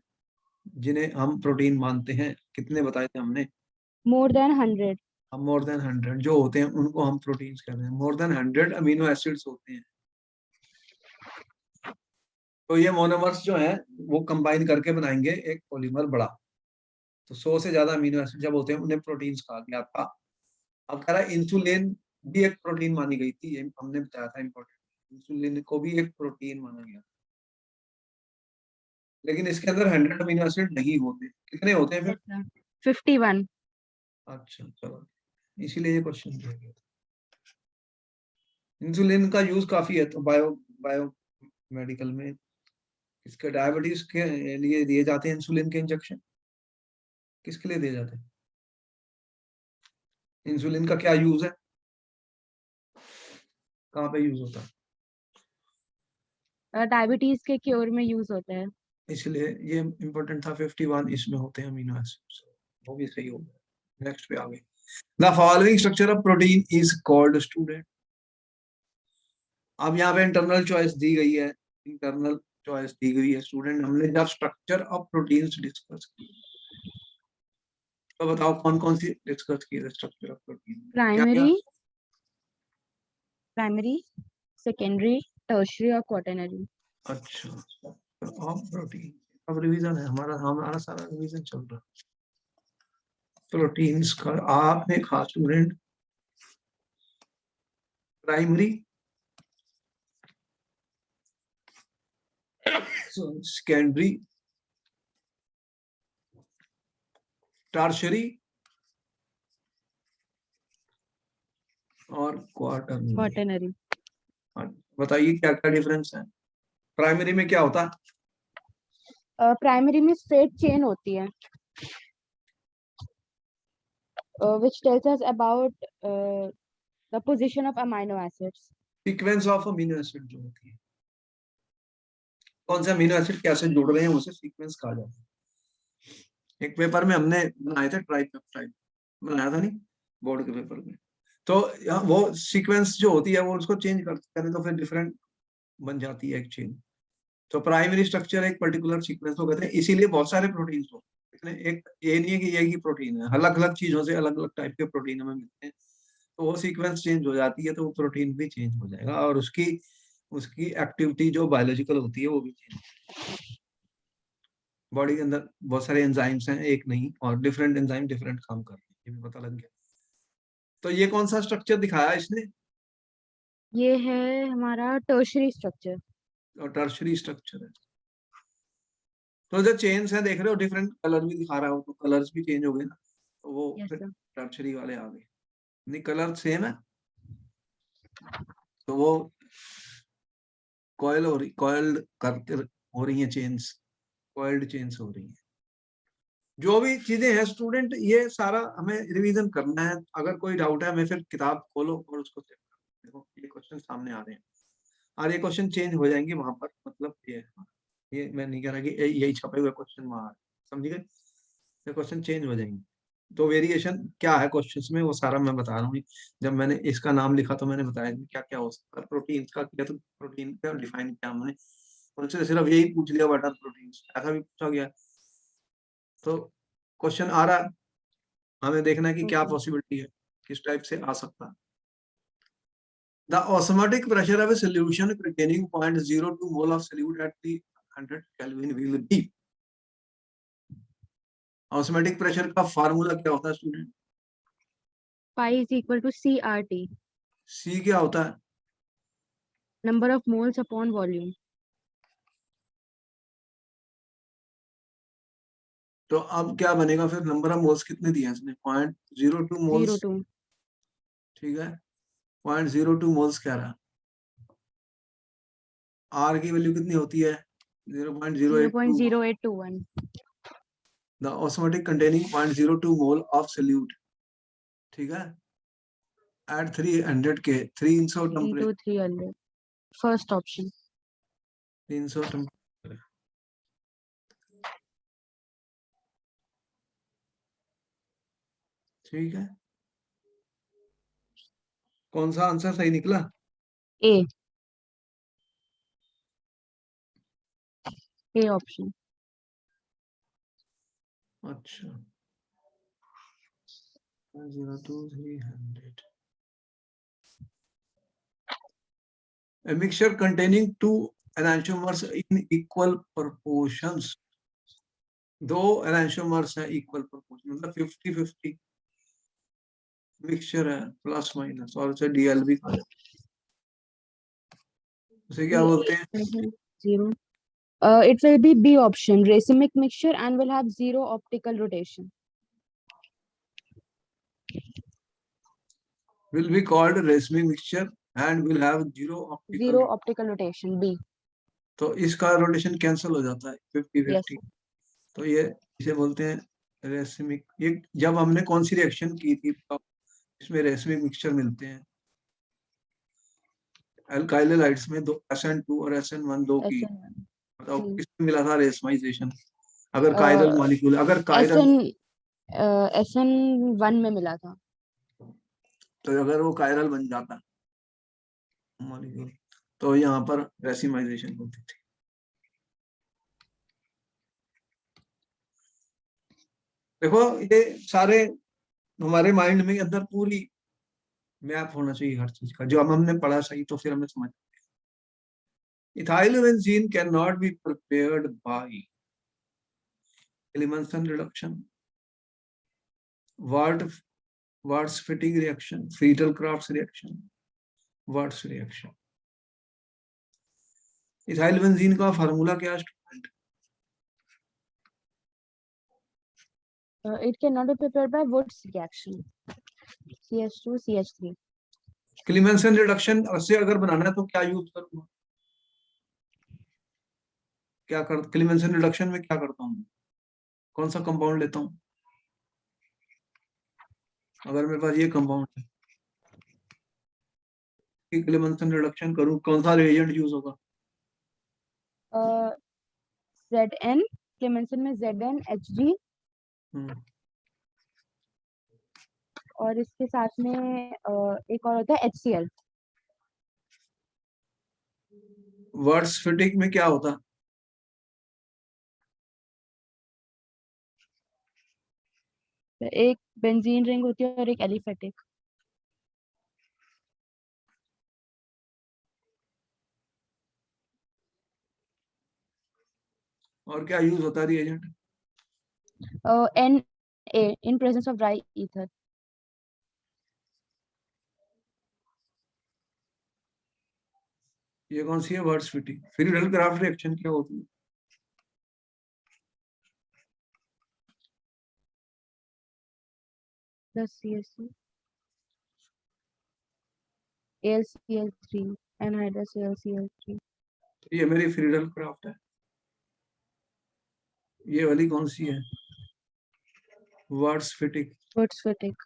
जिन्हें हम प्रोटीन मानते हैं? कितने बताए थे हमने? More than 100. हम मोर देन 100 जो होते हैं उनको हम प्रोटीन्स कहते हैं। मोर देन 100 अमीनो एसिड्स होते हैं। तो ये मोनोमर्स जो है वो कंबाइन करके बनाएंगे एक पॉलीमर बड़ा। तो 100 से ज्यादा अमीनो एसिड जब होते हैं उन्हें प्रोटीन्स कहा गया था। अब कह रहा है इंसुलिन भी एक प्रोटीन मानी गई थी, ये हमने बताया था इंपॉर्टेंट। इंसुलिन को भी एक प्रोटीन माना गया, लेकिन इसके अंदर 100 अमीनो एसिड नहीं होते। कितने होते हैं फिर? Yes sir. 51. अच्छा चलो, इसीलिए ये क्वेश्चन दिया गया था। इंसुलिन का यूज काफी है, तो बायो बायो मेडिकल में इसके डायबिटीज के लिए दिए जाते हैं इंसुलिन के इंजेक्शन। किसके लिए दिए जाते हैं? इंसुलिन का क्या यूज है, कहाँ पे यूज होता है? डायबिटीज के क्योर में यूज होता है। इसलिए ये इंपॉर्टेंट था। 51 इसमें होते हैं अमीनो एसिड्स, वो भी सही हो गया। नेक्स्ट पे आ गए। The following structure of protein is called student. अब यहाँ पे इंटरनल चॉइस दी गई है, इंटरनल चॉइस दी गई है स्टूडेंट। हमने जब स्ट्रक्चर ऑफ प्रोटीन्स डिस्कस की, तो बताओ कौन कौन सी डिस्कस की है स्ट्रक्चर ऑफ प्रोटीन? क्या क्या? प्राइमरी, प्राइमरी, सेकेंडरी, टर्शियरी और क्वाटरनरी। अच्छा, ऑफ प्रोटीन। अब रिवीजन है हमारा, हमारा सारा रिवीजन चल रहा है प्रोटीन्स का। आपने कहा स्टूडेंट प्राइमरी, सेकेंडरी, टर्शियरी और क्वाटरनरी। क्वाटरनरी। बताइए क्या क्या डिफरेंस है। प्राइमरी में क्या होता है? प्राइमरी में स्ट्रेट चेन होती है, which tells us about the position of amino acids. Sequence of amino acid जो होती है, कौन से अमीनो एसिड कैसे जुड़ रहे हैं उसे सीक्वेंस कहा जाता है। एक पेपर में हमने बनाए थे ट्राइपेप्टाइड, बनाया था नहीं, बोर्ड के पेपर में। तो वो सीक्वेंस जो होती है वो उसको चेंज करें तो फिर डिफरेंट बन जाती है एक चेन। तो प्राइमरी स्ट्रक्चर एक पर्टिकुलर सीक्वेंस को कहते हैं, इसीलिए बहुत सारे प्रोटीन्स हो, एक ये नहीं है कि एक ही प्रोटीन है, अलग अलग चीजों से अलग अलग टाइप के प्रोटीन हमें मिलते हैं। तो वो सीक्वेंस चेंज हो जाती है तो वो प्रोटीन भी चेंज हो जाएगा, और उसकी उसकी एक्टिविटी जो बायोलॉजिकल होती है वो भी चेंज। बॉडी के अंदर बहुत सारे एंजाइम्स हैं, एक नहीं, और डिफरेंट एंजाइम डिफरेंट काम कर रहे हैं, ये भी पता लग गया। तो ये कौन सा स्ट्रक्चर दिखाया इसने? ये है हमारा टर्शरी स्ट्रक्चर। और टर्शरी स्ट्रक्चर है। तो जो चेन्स है देख रहे हो, डिफरेंट कलर भी दिखा रहा हो, तो कलर्स भी चेंज हो गए ना, तो वो यस फिर सर। टर्शरी वाले आ गए। नहीं, कलर सेम है, तो वो कॉयल हो रही, कॉइल्ड करके हो रही है चेन्स, कॉइल्ड चेन्स हो रही है। जो भी चीजें हैं स्टूडेंट, ये सारा हमें रिवीजन करना है। अगर कोई डाउट है हमें फिर किताब खोलो और उसको चेक करो, देखो ये क्वेश्चन सामने आ रहे हैं, और ये क्वेश्चन चेंज हो जाएंगे वहां पर, मतलब ये मैं नहीं कह रहा कि यही छपे हुए क्वेश्चन वहां, समझ गए? ये क्वेश्चन चेंज हो जाएंगे। तो वेरिएशन क्या है क्वेश्चंस में वो सारा मैं बता रहा हूँ। जब मैंने इसका नाम लिखा तो मैंने बताया कि क्या क्या हो सकता है। प्रोटीन का किया तो प्रोटीन का डिफाइन किया हमने, उनसे सिर्फ यही पूछ लिया व्हाट आर प्रोटीन्स, ऐसा भी पूछा गया। तो क्वेश्चन आ रहा है, हमें देखना है कि क्या ओके। पॉसिबिलिटी है, किस टाइप से आ सकता है। The osmotic pressure of a solution containing 0.02 mole of solute at the 100 Kelvin will be। Osmotic pressure का फार्मूला क्या होता है student? Pi is equal to CRT, C क्या होता है? Number of moles upon volume. तो अब क्या बनेगा फिर, नंबर ऑफ मोल्स कितने दिए हैं इसने? 0.02 मोल्स, 02। ठीक है। 0.02 मोल्स कह रहा है। आर की वैल्यू कितनी होती है? 0.082। 0.0821। The osmotic containing 0.02 mole of solute, ठीक है, एट 300 के 300 into temperature, 300, first option. 300 temperature, ठीक है। कौन सा आंसर सही निकला? ए, ए ऑप्शन। अच्छा, 0.02 300। A mixture containing two enantiomers in equal proportions, दो enantiomers हैं equal proportion, मतलब 50-50 मिक्सचर है, प्लस माइनस, और उसे डीएल भी कहा जाता है। उसे क्या बोलते हैं? 0, it will be B option, racemic mixture, and will have zero optical rotation. Will be called racemic mixture and will have zero optical। Zero optical rotation, B. तो इसका रोटेशन कैंसिल हो जाता है, 50-50। Yes. तो ये इसे बोलते हैं रेसमिक। ये जब हमने कौन सी रिएक्शन की थी, तो इसमें रेसमिक मिक्सचर मिलते हैं एल्काइल हाइड्राइड्स में, दो SN2 और SN1 दो की। SN1। बताओ किसमें मिला था रेसमाइजेशन? अगर कायरल uh, मॉलिक्यूल, अगर कायरल, SN SN1 में मिला था। तो अगर वो कायरल बन जाता मॉलिक्यूल, तो यहाँ पर रेसिमाइजेशन होती थी। देखो ये सारे हमारे माइंड में अंदर पूरी मैप होना चाहिए हर चीज का, जो हम हमने पढ़ा सही तो फिर हमें समझ। Ethyl benzene can not be prepared by elimination reduction, Wurtz Wurtz Fittig reaction, Friedel Crafts reaction, Wurtz reaction. Ethyl benzene का फार्मूला क्या है? It cannot be prepared by Wood's reaction, CH2 CH3। क्लीमेंसन reduction से अगर बनाना है तो क्या use करूंगा, क्या कर क्लीमेंसन रिडक्शन में क्या करता हूँ, कौन सा कंपाउंड लेता हूँ, अगर मेरे पास ये कंपाउंड है कि क्लीमेंसन रिडक्शन करूँ, कौन सा रिएजेंट यूज होगा? Zn, क्लेमेंसन में Zn Hg और इसके साथ में एक और होता है HCl। वर्ड्स फिटिक में क्या होता है? एक बेंजीन रिंग होती है और एक एलिफेटिक। और क्या यूज होता है reagent? Na in presence of dry ether। ये कौन सी है वर्ड्स फिटिक? फ्रीडल क्राफ्ट रिएक्शन क्या होती है? Plus CSC AlCl3 anhydrous AlCl3। ये मेरी फ्रीडल क्राफ्ट है। ये वाली कौन सी है? वर्ड्स फिटिक। वर्ड्सफिटिक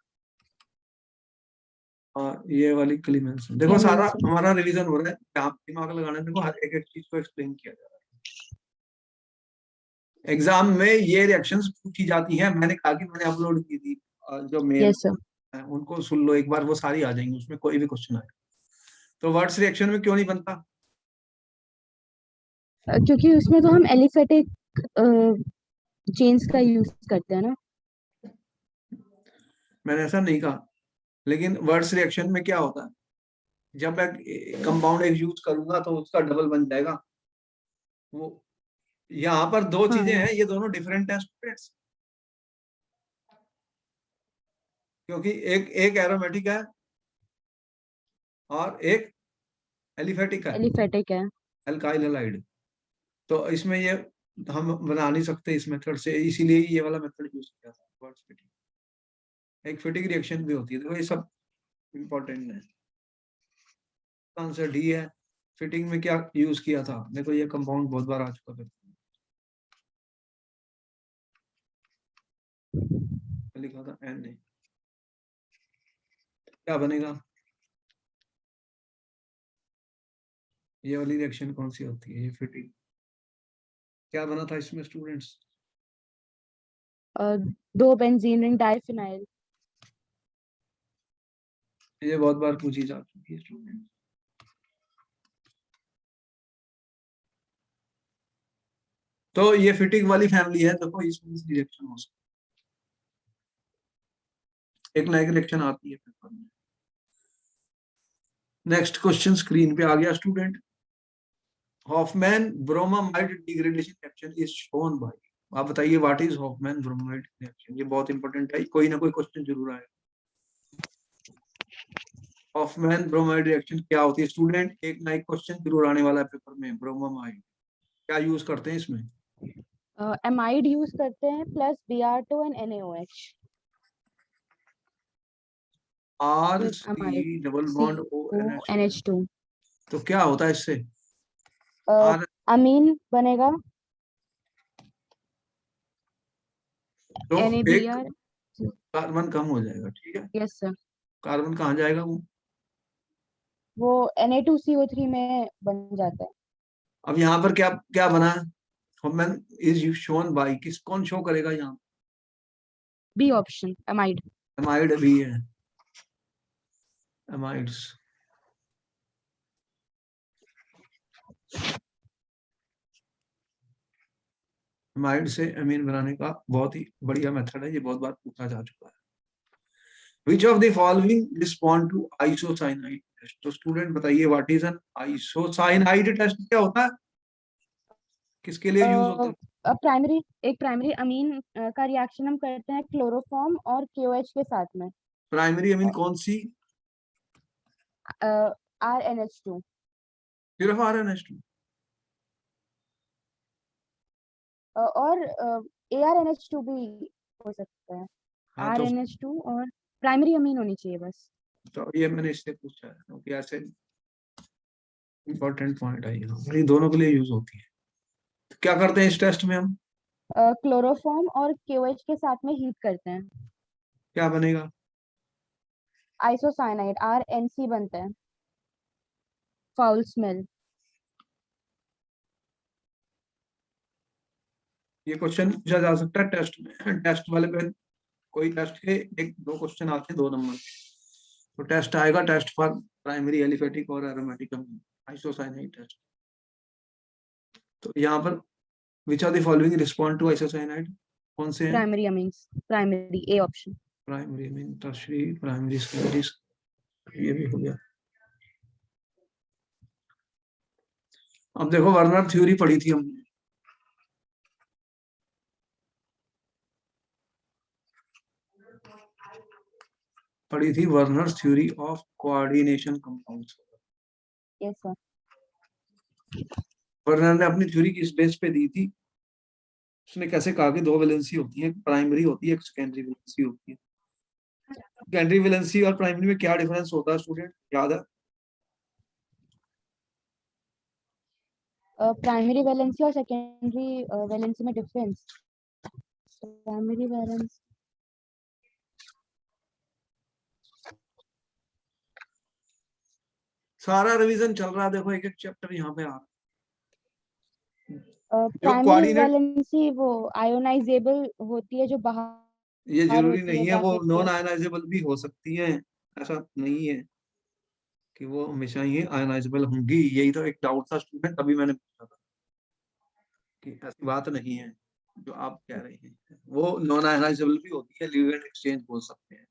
और ये वाली क्लीमेंसन। देखो सारा क्लेमेंसन। हमारा रिवीजन हो रहा है, आप दिमाग लगाना है, देखो हर एक एक चीज को एक्सप्लेन किया जा रहा है। एग्जाम में ये रिएक्शंस पूछी जाती हैं, मैंने कहा कि मैंने अपलोड की थी जो मेल यस सर। है, उनको सुन लो एक बार, वो सारी आ जाएंगी, उसमें कोई भी क्वेश्चन आए। तो वर्ड्स रिएक्शन में क्यों नहीं बनता? क्योंकि उसमें तो हम एलिफेटिक चेन्स का यूज करते हैं ना। मैंने ऐसा नहीं कहा, लेकिन वर्ड्स रिएक्शन में क्या होता है, जब मैं कंपाउंड एक यूज करूंगा तो उसका डबल बन जाएगा। वो यहाँ पर दो चीजें हाँ हैं, ये दोनों डिफरेंट हैं स्टूडेंट्स, क्योंकि एक एक एरोमेटिक है और एक एलिफेटिक है, एलिफेटिक है। Alkyl halide. तो इसमें ये हम बना नहीं सकते इस मेथड से, इसीलिए ये वाला मेथड यूज किया था वर्ड्स फिटिंग। एक फिटिंग रिएक्शन भी होती है, देखो ये सब इंपॉर्टेंट है। आंसर डी है। फिटिंग में क्या यूज किया था, देखो ये कंपाउंड बहुत बार आ चुका है, लिखा था एन ने, क्या बनेगा? ये वाली रिएक्शन कौन सी होती है, ये फिटिंग। क्या बना था इसमें स्टूडेंट्स? दो बेंजीन रिंग डाइफिनाइल। ये बहुत बार पूछी जा चुकी है स्टूडेंट। तो ये फिटिंग वाली फैमिली है, देखो इसमें रिएक्शन हो सकती है, एक ना एक रिएक्शन आती है पेपर में। नेक्स्ट क्वेश्चन स्क्रीन पे आ गया student. Hofmann bromamide degradation reaction is shown by, आप बताइए what is Hofmann bromamide reaction. ये बहुत इंपॉर्टेंट है, कोई ना कोई क्वेश्चन जरूर आएगा। हॉफमैन ब्रोमाइड रिएक्शन क्या होती है स्टूडेंट, एक ना एक क्वेश्चन जरूर आने वाला है पेपर में। ब्रोमामाइड क्या यूज करते हैं इसमें? एमाइड यूज करते हैं plus Br2 and NaOH। R amide C double C bond O O N H two. NH2। तो क्या होता है इससे? आर अमीन बनेगा तो एक NaBr। कार्बन कम हो जाएगा, ठीक है। Yes sir. कार्बन कहाँ जाएगा वो Na2CO3 में बन जाता है। अब यहाँ पर क्या क्या बना है? हॉफमैन इज शोन बाय, किस कौन शो करेगा यहाँ? B option amide. एमाइड भी है, एमाइड्स। एमाइड से अमीन बनाने का बहुत ही बढ़िया मेथड है, ये बहुत बार पूछा जा चुका है। Which of the following respond to isocyanide test? तो स्टूडेंट बताइए what is an isocyanide test, क्या होता है, किसके लिए यूज होता है? प्राइमरी एक प्राइमरी अमीन का रिएक्शन हम करते हैं क्लोरोफॉर्म और KOH के साथ में। प्राइमरी अमीन कौन सी? RNH2। सिर्फ आर एन एच टू? और ARNH2 भी हो सकता है। हाँ तो RNH2 और प्राइमरी अमीन होनी चाहिए बस। पूछता हूँ, ये मैंने इससे पूछा है क्योंकि ऐसे इंपॉर्टेंट पॉइंट है, ये दोनों के लिए यूज होती है। तो क्या करते हैं इस टेस्ट में हम? क्लोरोफॉर्म और KOH के साथ में हीट करते हैं, क्या बनेगा? आइसोसाइनाइड RNC बनता है, फाउल स्मेल। ये क्वेश्चन पूछा जा सकता है टेस्ट में, टेस्ट वाले पे कोई टेस्ट के 1-2 क्वेश्चन आते हैं 2 नंबर, तो टेस्ट आएगा टेस्ट फॉर प्राइमरी एलिफेटिक और एरोमेटिक आइसोसाइनाइड टेस्ट। तो यहाँ पर which are the following respond to isocyanide, कौन से हैं? Primary amines, primary A option. Primary amine tertiary, primary secondary, ये भी हो गया। अब देखो वर्नर थ्योरी पढ़ी थी हमने, पढ़ी थी Werner theory of coordination compounds. Yes sir. Werner ने अपनी थ्योरी किस बेस पे दी थी? उसने कैसे कहा कि 2 वैलेंसी होती है, प्राइमरी होती है, एक सेकेंडरी वैलेंसी होती है। सेकेंडरी वैलेंसी और प्राइमरी में क्या डिफरेंस होता है स्टूडेंट, याद है? प्राइमरी वैलेंसी और सेकेंडरी वैलेंसी में डिफरेंस, प्राइमरी वैलेंस सारा रिवीजन चल रहा है, देखो एक एक चैप्टर यहाँ पे आ रहा है। जो प्राइमरी कोऑर्डिनेट, वैलेंसी वो आयोनाइजेबल होती है, जो ये बाहर जरूरी होती है नहीं है, वो ब्रैकेट नॉन के। आयनाइजेबल भी हो सकती है, ऐसा नहीं है कि वो हमेशा ही आयनाइजेबल होंगी। यही तो एक डाउट था स्टूडेंट, तभी मैंने पूछा था कि ऐसी बात नहीं है जो आप कह रहे हैं, वो नॉन आयनाइजेबल भी होती है, लिगेंड एक्सचेंज बोल सकते हैं।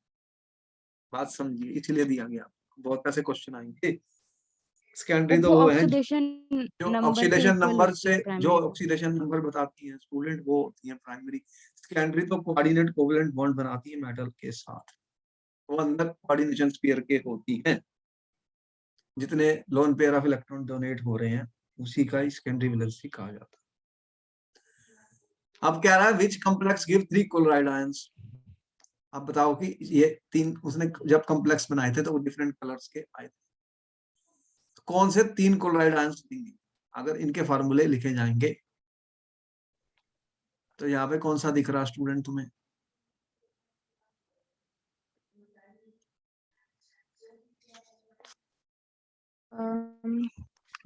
बात समझिए, इसलिए दिया गया, बहुत ऐसे क्वेश्चन आएंगे। सेकेंडरी तो वो वो है ऑक्सीडेशन जो नंबर के ऑक्सीडेशन इक्वल नंबर होती से, है जो प्राइमरी। ऑक्सीडेशन नंबर बताती है स्टूडेंट, वो होती है प्राइमरी। सेकेंडरी तो कोऑर्डिनेट कोवलेंट बॉन्ड बनाती है मेटल के साथ, वो अंदर कोऑर्डिनेशन पेयर के होती है। जितने lone pair of electron donate हो रहे हैं उसी का ही सेकेंडरी वैलेंसी कहा जाता है। अब कह रहा है विच कॉम्प्लेक्स गिव 3 क्लोराइड आयंस। आप बताओ कि ये 3 उसने जब कॉम्प्लेक्स बनाए थे तो वो डिफरेंट कलर्स के आए थे, तो कौन से 3 क्लोराइड आयंस देंगे अगर इनके फार्मूले लिखे जाएंगे? तो यहाँ पे कौन सा दिख रहा स्टूडेंट तुम्हें?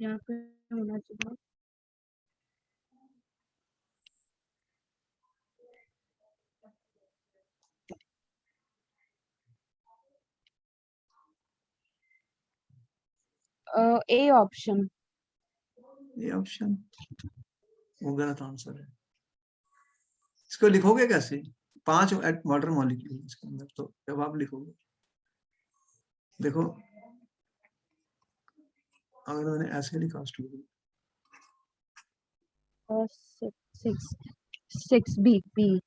यहाँ पे होना चाहिए ए ऑप्शन। ये ऑप्शन वो गलत आंसर है। इसको लिखोगे कैसे? 5 वाटर मॉलिक्यूल इसके अंदर, तो जब आप लिखोगे, देखो अगर मैंने ऐसे लिखा स्टूडेंट, 6 बी।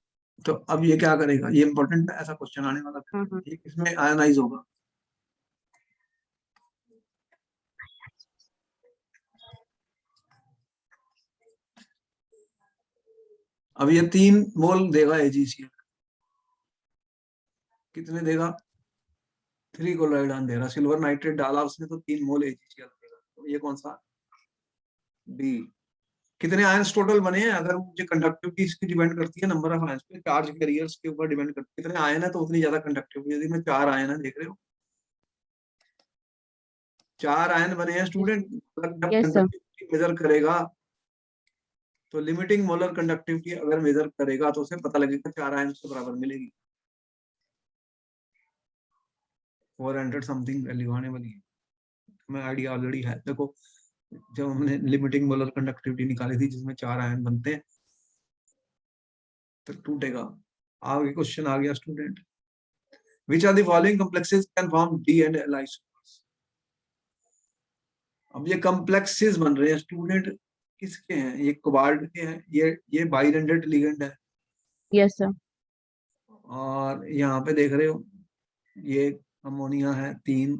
तो अब ये क्या करेगा, ये इंपॉर्टेंट है, ऐसा क्वेश्चन आने वाला हाँ है, हाँ। ये किसमें आयनाइज होगा? अब ये 3 मोल देगा AgCl, कितने देगा? 3 क्लोराइड आयन दे रहा, सिल्वर नाइट्रेट डाला उसने तो 3 मोल AgCl देगा, तो ये कौन सा? बी। कितने आयंस टोटल बने हैं? अगर मुझे कंडक्टिविटी इसकी डिपेंड करती है नंबर ऑफ आयंस पे, चार्ज कैरियर्स के ऊपर डिपेंड करती है, कितने आयन है तो उतनी ज्यादा कंडक्टिविटी। यदि मैं 4 आयन है, देख रहे हो 4 आयन बने हैं स्टूडेंट, जब यस सर। कंडक्टिविटी मेजर करेगा तो लिमिटिंग मोलर कंडक्टिविटी अगर मेजर करेगा तो उसे पता लगेगा 4 आयन के बराबर मिलेगी, 400 समथिंग वैल्यू आने वाली है, हमें आइडिया ऑलरेडी है। देखो जब हमने लिमिटिंग मोलर कंडक्टिविटी निकाली थी जिसमें 4 आयन बनते हैं, तो टूटेगा। आगे क्वेश्चन आ गया student, which are the following complexes can form D and L isomers. अब ये कॉम्प्लेक्सेस बन रहे हैं स्टूडेंट, किसके हैं? ये कोबाल्ट के हैं, ये बाइरेंडेड लिगेंड है, यस सर। और यहाँ पे देख रहे हो ये अमोनिया है 3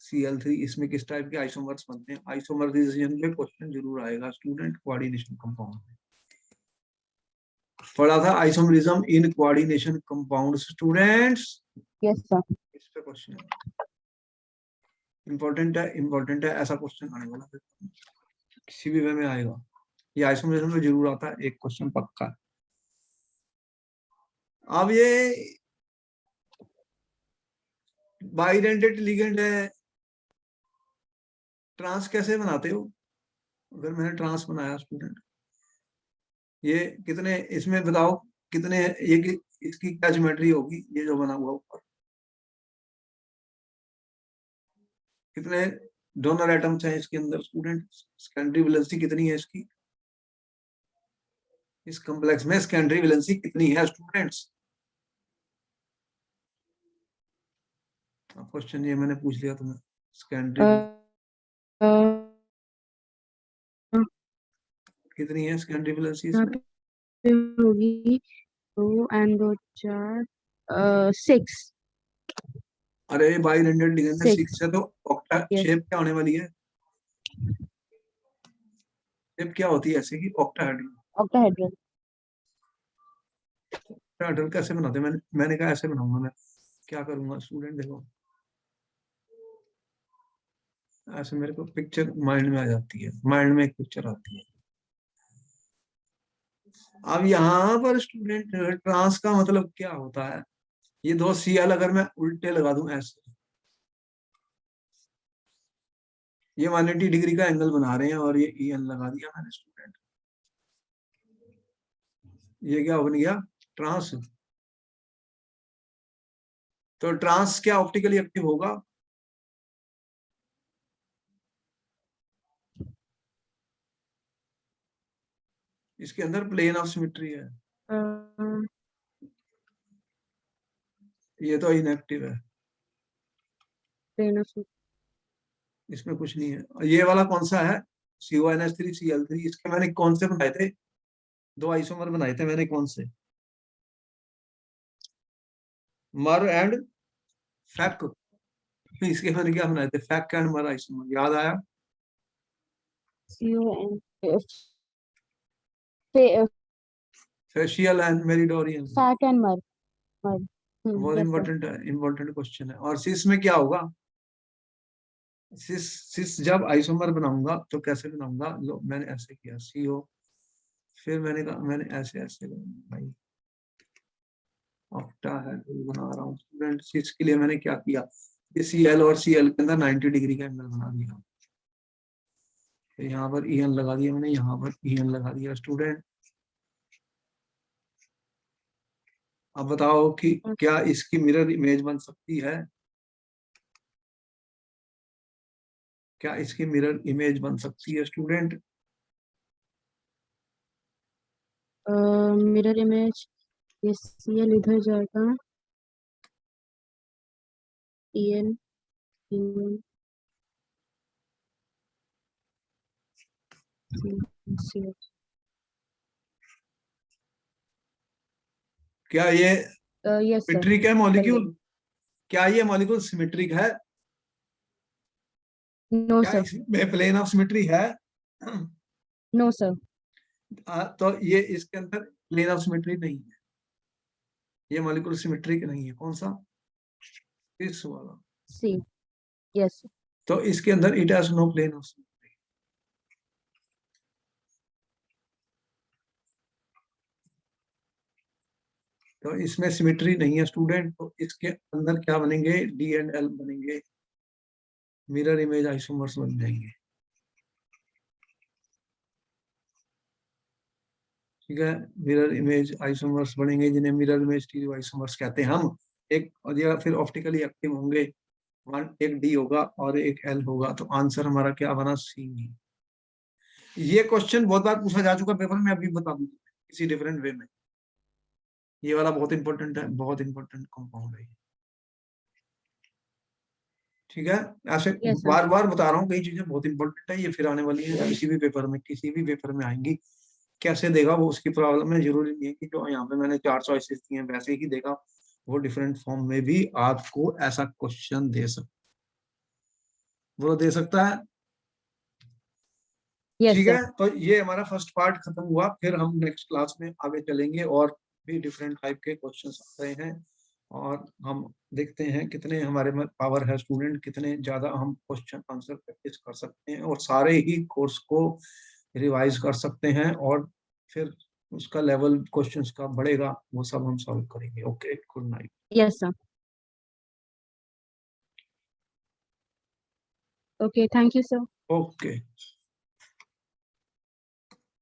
Cl3, इसमें किस टाइप के आइसोमर्स बनते हैं? आइसोमराइजेशन पे क्वेश्चन जरूर आएगा स्टूडेंट, कोऑर्डिनेशन कंपाउंड में पढ़ा था isomerism in coordination compound students, yes sir. इस पे क्वेश्चन इम्पोर्टेंट है, ऐसा क्वेश्चन आने वाला है, किसी भी वे में आएगा, ये आइसोमरेशन में जरूर आता है, एक क्वेश्चन पक्का है। अब ये बाइडेंटेड लिगेंड है, ट्रांस कैसे बनाते हो? अगर मैंने ट्रांस बनाया स्टूडेंट, ये कितने इसमें बताओ, कितने ये इसकी क्या ज्योमेट्री होगी, ये जो बना हुआ ऊपर, कितने डोनर एटम्स हैं इसके अंदर स्टूडेंट? सेकेंडरी वैलेंसी कितनी है इसकी, इस कॉम्प्लेक्स में सेकेंडरी वैलेंसी कितनी है स्टूडेंट्स? क्वेश्चन ये मैंने पूछ लिया तुम्हें, सेकेंडरी कितनी है सेकेंडरी वैलेंसी यहाँ इसमें? पे होगी 2 एंड 2 4 6। अरे बाइडेंटेड लिगेंड है, 6 है, तो ऑक्टा Yes. शेप क्या होने वाली है? शेप क्या होती है ऐसे की? ऑक्टाहेड्रल। ऑक्टाहेड्रल। ऑक्टाहेड्रल कैसे बनाते हैं? मैंने कहा ऐसे बनाऊंगा मैं, क्या करूंगा स्टूडेंट, देखो ऐसे मेरे को पिक्चर माइंड में आ जाती है, माइंड में एक पिक्चर आती है। अब यहाँ पर स्टूडेंट ट्रांस का मतलब क्या होता है? ये दो सीएल अगर मैं उल्टे लगा दूं ऐसे, ये 180 डिग्री का एंगल बना रहे हैं और ये EN लगा दिया मैंने स्टूडेंट, ये क्या बन गया? ट्रांस। तो ट्रांस क्या ऑप्टिकली एक्टिव होगा? इसके अंदर प्लेन ऑफ सिमेट्री है, ये तो इनएक्टिव है, प्लेन ऑफ इसमें कुछ नहीं है। ये वाला कौन सा है? CONH3 Cl3, इसके मैंने कौन से बनाए थे? 2 आइसोमर बनाए थे मैंने, कौन से? मर एंड फैक। इसके मैंने क्या बनाए थे? फैक एंड मर आइसोमर, याद आया? CON facial and meridional, fac and mer. बहुत यस सर। इंपॉर्टेंट है, इंपॉर्टेंट क्वेश्चन है। और सिस में क्या होगा? सिस जब आइसोमर बनाऊंगा तो कैसे बनाऊंगा? लो मैंने ऐसे किया CO, फिर मैंने कहा मैंने ऐसे ऐसे भाई ऑक्टा है बना रहा हूँ स्टूडेंट। सिस के लिए मैंने क्या किया, ये CL और CL के अंदर 90 डिग्री का एंगल बना दिया, तो यहाँ पर EN लगा दिया मैंने, यहाँ पर EN लगा दिया स्टूडेंट। अब बताओ कि क्या इसकी मिरर इमेज बन सकती है? क्या इसकी मिरर इमेज बन सकती है स्टूडेंट? मिरर इमेज, ये CL इधर जाएगा, EN EN CL। क्या ये यस सर। सिमेट्रिक है मॉलिक्यूल? क्या ये मॉलिक्यूल सिमेट्रिक है? नो क्या सर। इसमें प्लेन ऑफ सिमेट्री है? No sir. तो ये इसके अंदर प्लेन ऑफ सिमेट्री नहीं है, ये मॉलिक्यूल सिमेट्रिक नहीं है। कौन सा? इस वाला। सी। यस। तो इसके अंदर it has no plane of symmetry, तो इसमें सिमेट्री नहीं है स्टूडेंट। तो इसके अंदर क्या बनेंगे? D एंड L बनेंगे, मिरर इमेज आइसोमर्स बन जाएंगे, ठीक है। मिरर इमेज आइसोमर्स बनेंगे, जिन्हें मिरर इमेज स्टीरियो आइसोमर्स कहते हैं हम। एक और या फिर ऑप्टिकली एक्टिव होंगे, एक D होगा और एक L होगा, तो आंसर हमारा क्या बना? C। ये क्वेश्चन बहुत बार पूछा जा चुका पेपर में, अभी बता दूं किसी डिफरेंट वे में। ये वाला बहुत इंपॉर्टेंट है, बहुत इंपॉर्टेंट कंपाउंड है, ठीक है। ऐसे यस सर। बार बार बता रहा हूँ, कई चीजें बहुत इंपॉर्टेंट है, ये फिर आने वाली है किसी भी पेपर में, किसी भी पेपर में आएंगी। कैसे देगा वो उसकी प्रॉब्लम है, जरूरी नहीं है कि जो यहाँ पे मैंने 4 चॉइसेस दी हैं वैसे ही देगा, वो डिफरेंट फॉर्म में भी आपको ऐसा क्वेश्चन दे सकता, वो दे सकता है, यस ठीक सर। है। तो ये हमारा फर्स्ट पार्ट खत्म हुआ, फिर हम नेक्स्ट क्लास में आगे चलेंगे और भी डिफरेंट टाइप के क्वेश्चन आ रहे हैं, और हम देखते हैं कितने हमारे में पावर है स्टूडेंट, कितने ज़्यादा हम क्वेश्चन आंसर प्रैक्टिस कर सकते हैं और सारे ही कोर्स को रिवाइज कर सकते हैं, और फिर उसका लेवल क्वेश्चंस का बढ़ेगा, वो सब हम सॉल्व करेंगे। Okay, good night. Yes, sir. Okay, thank you, sir. Okay.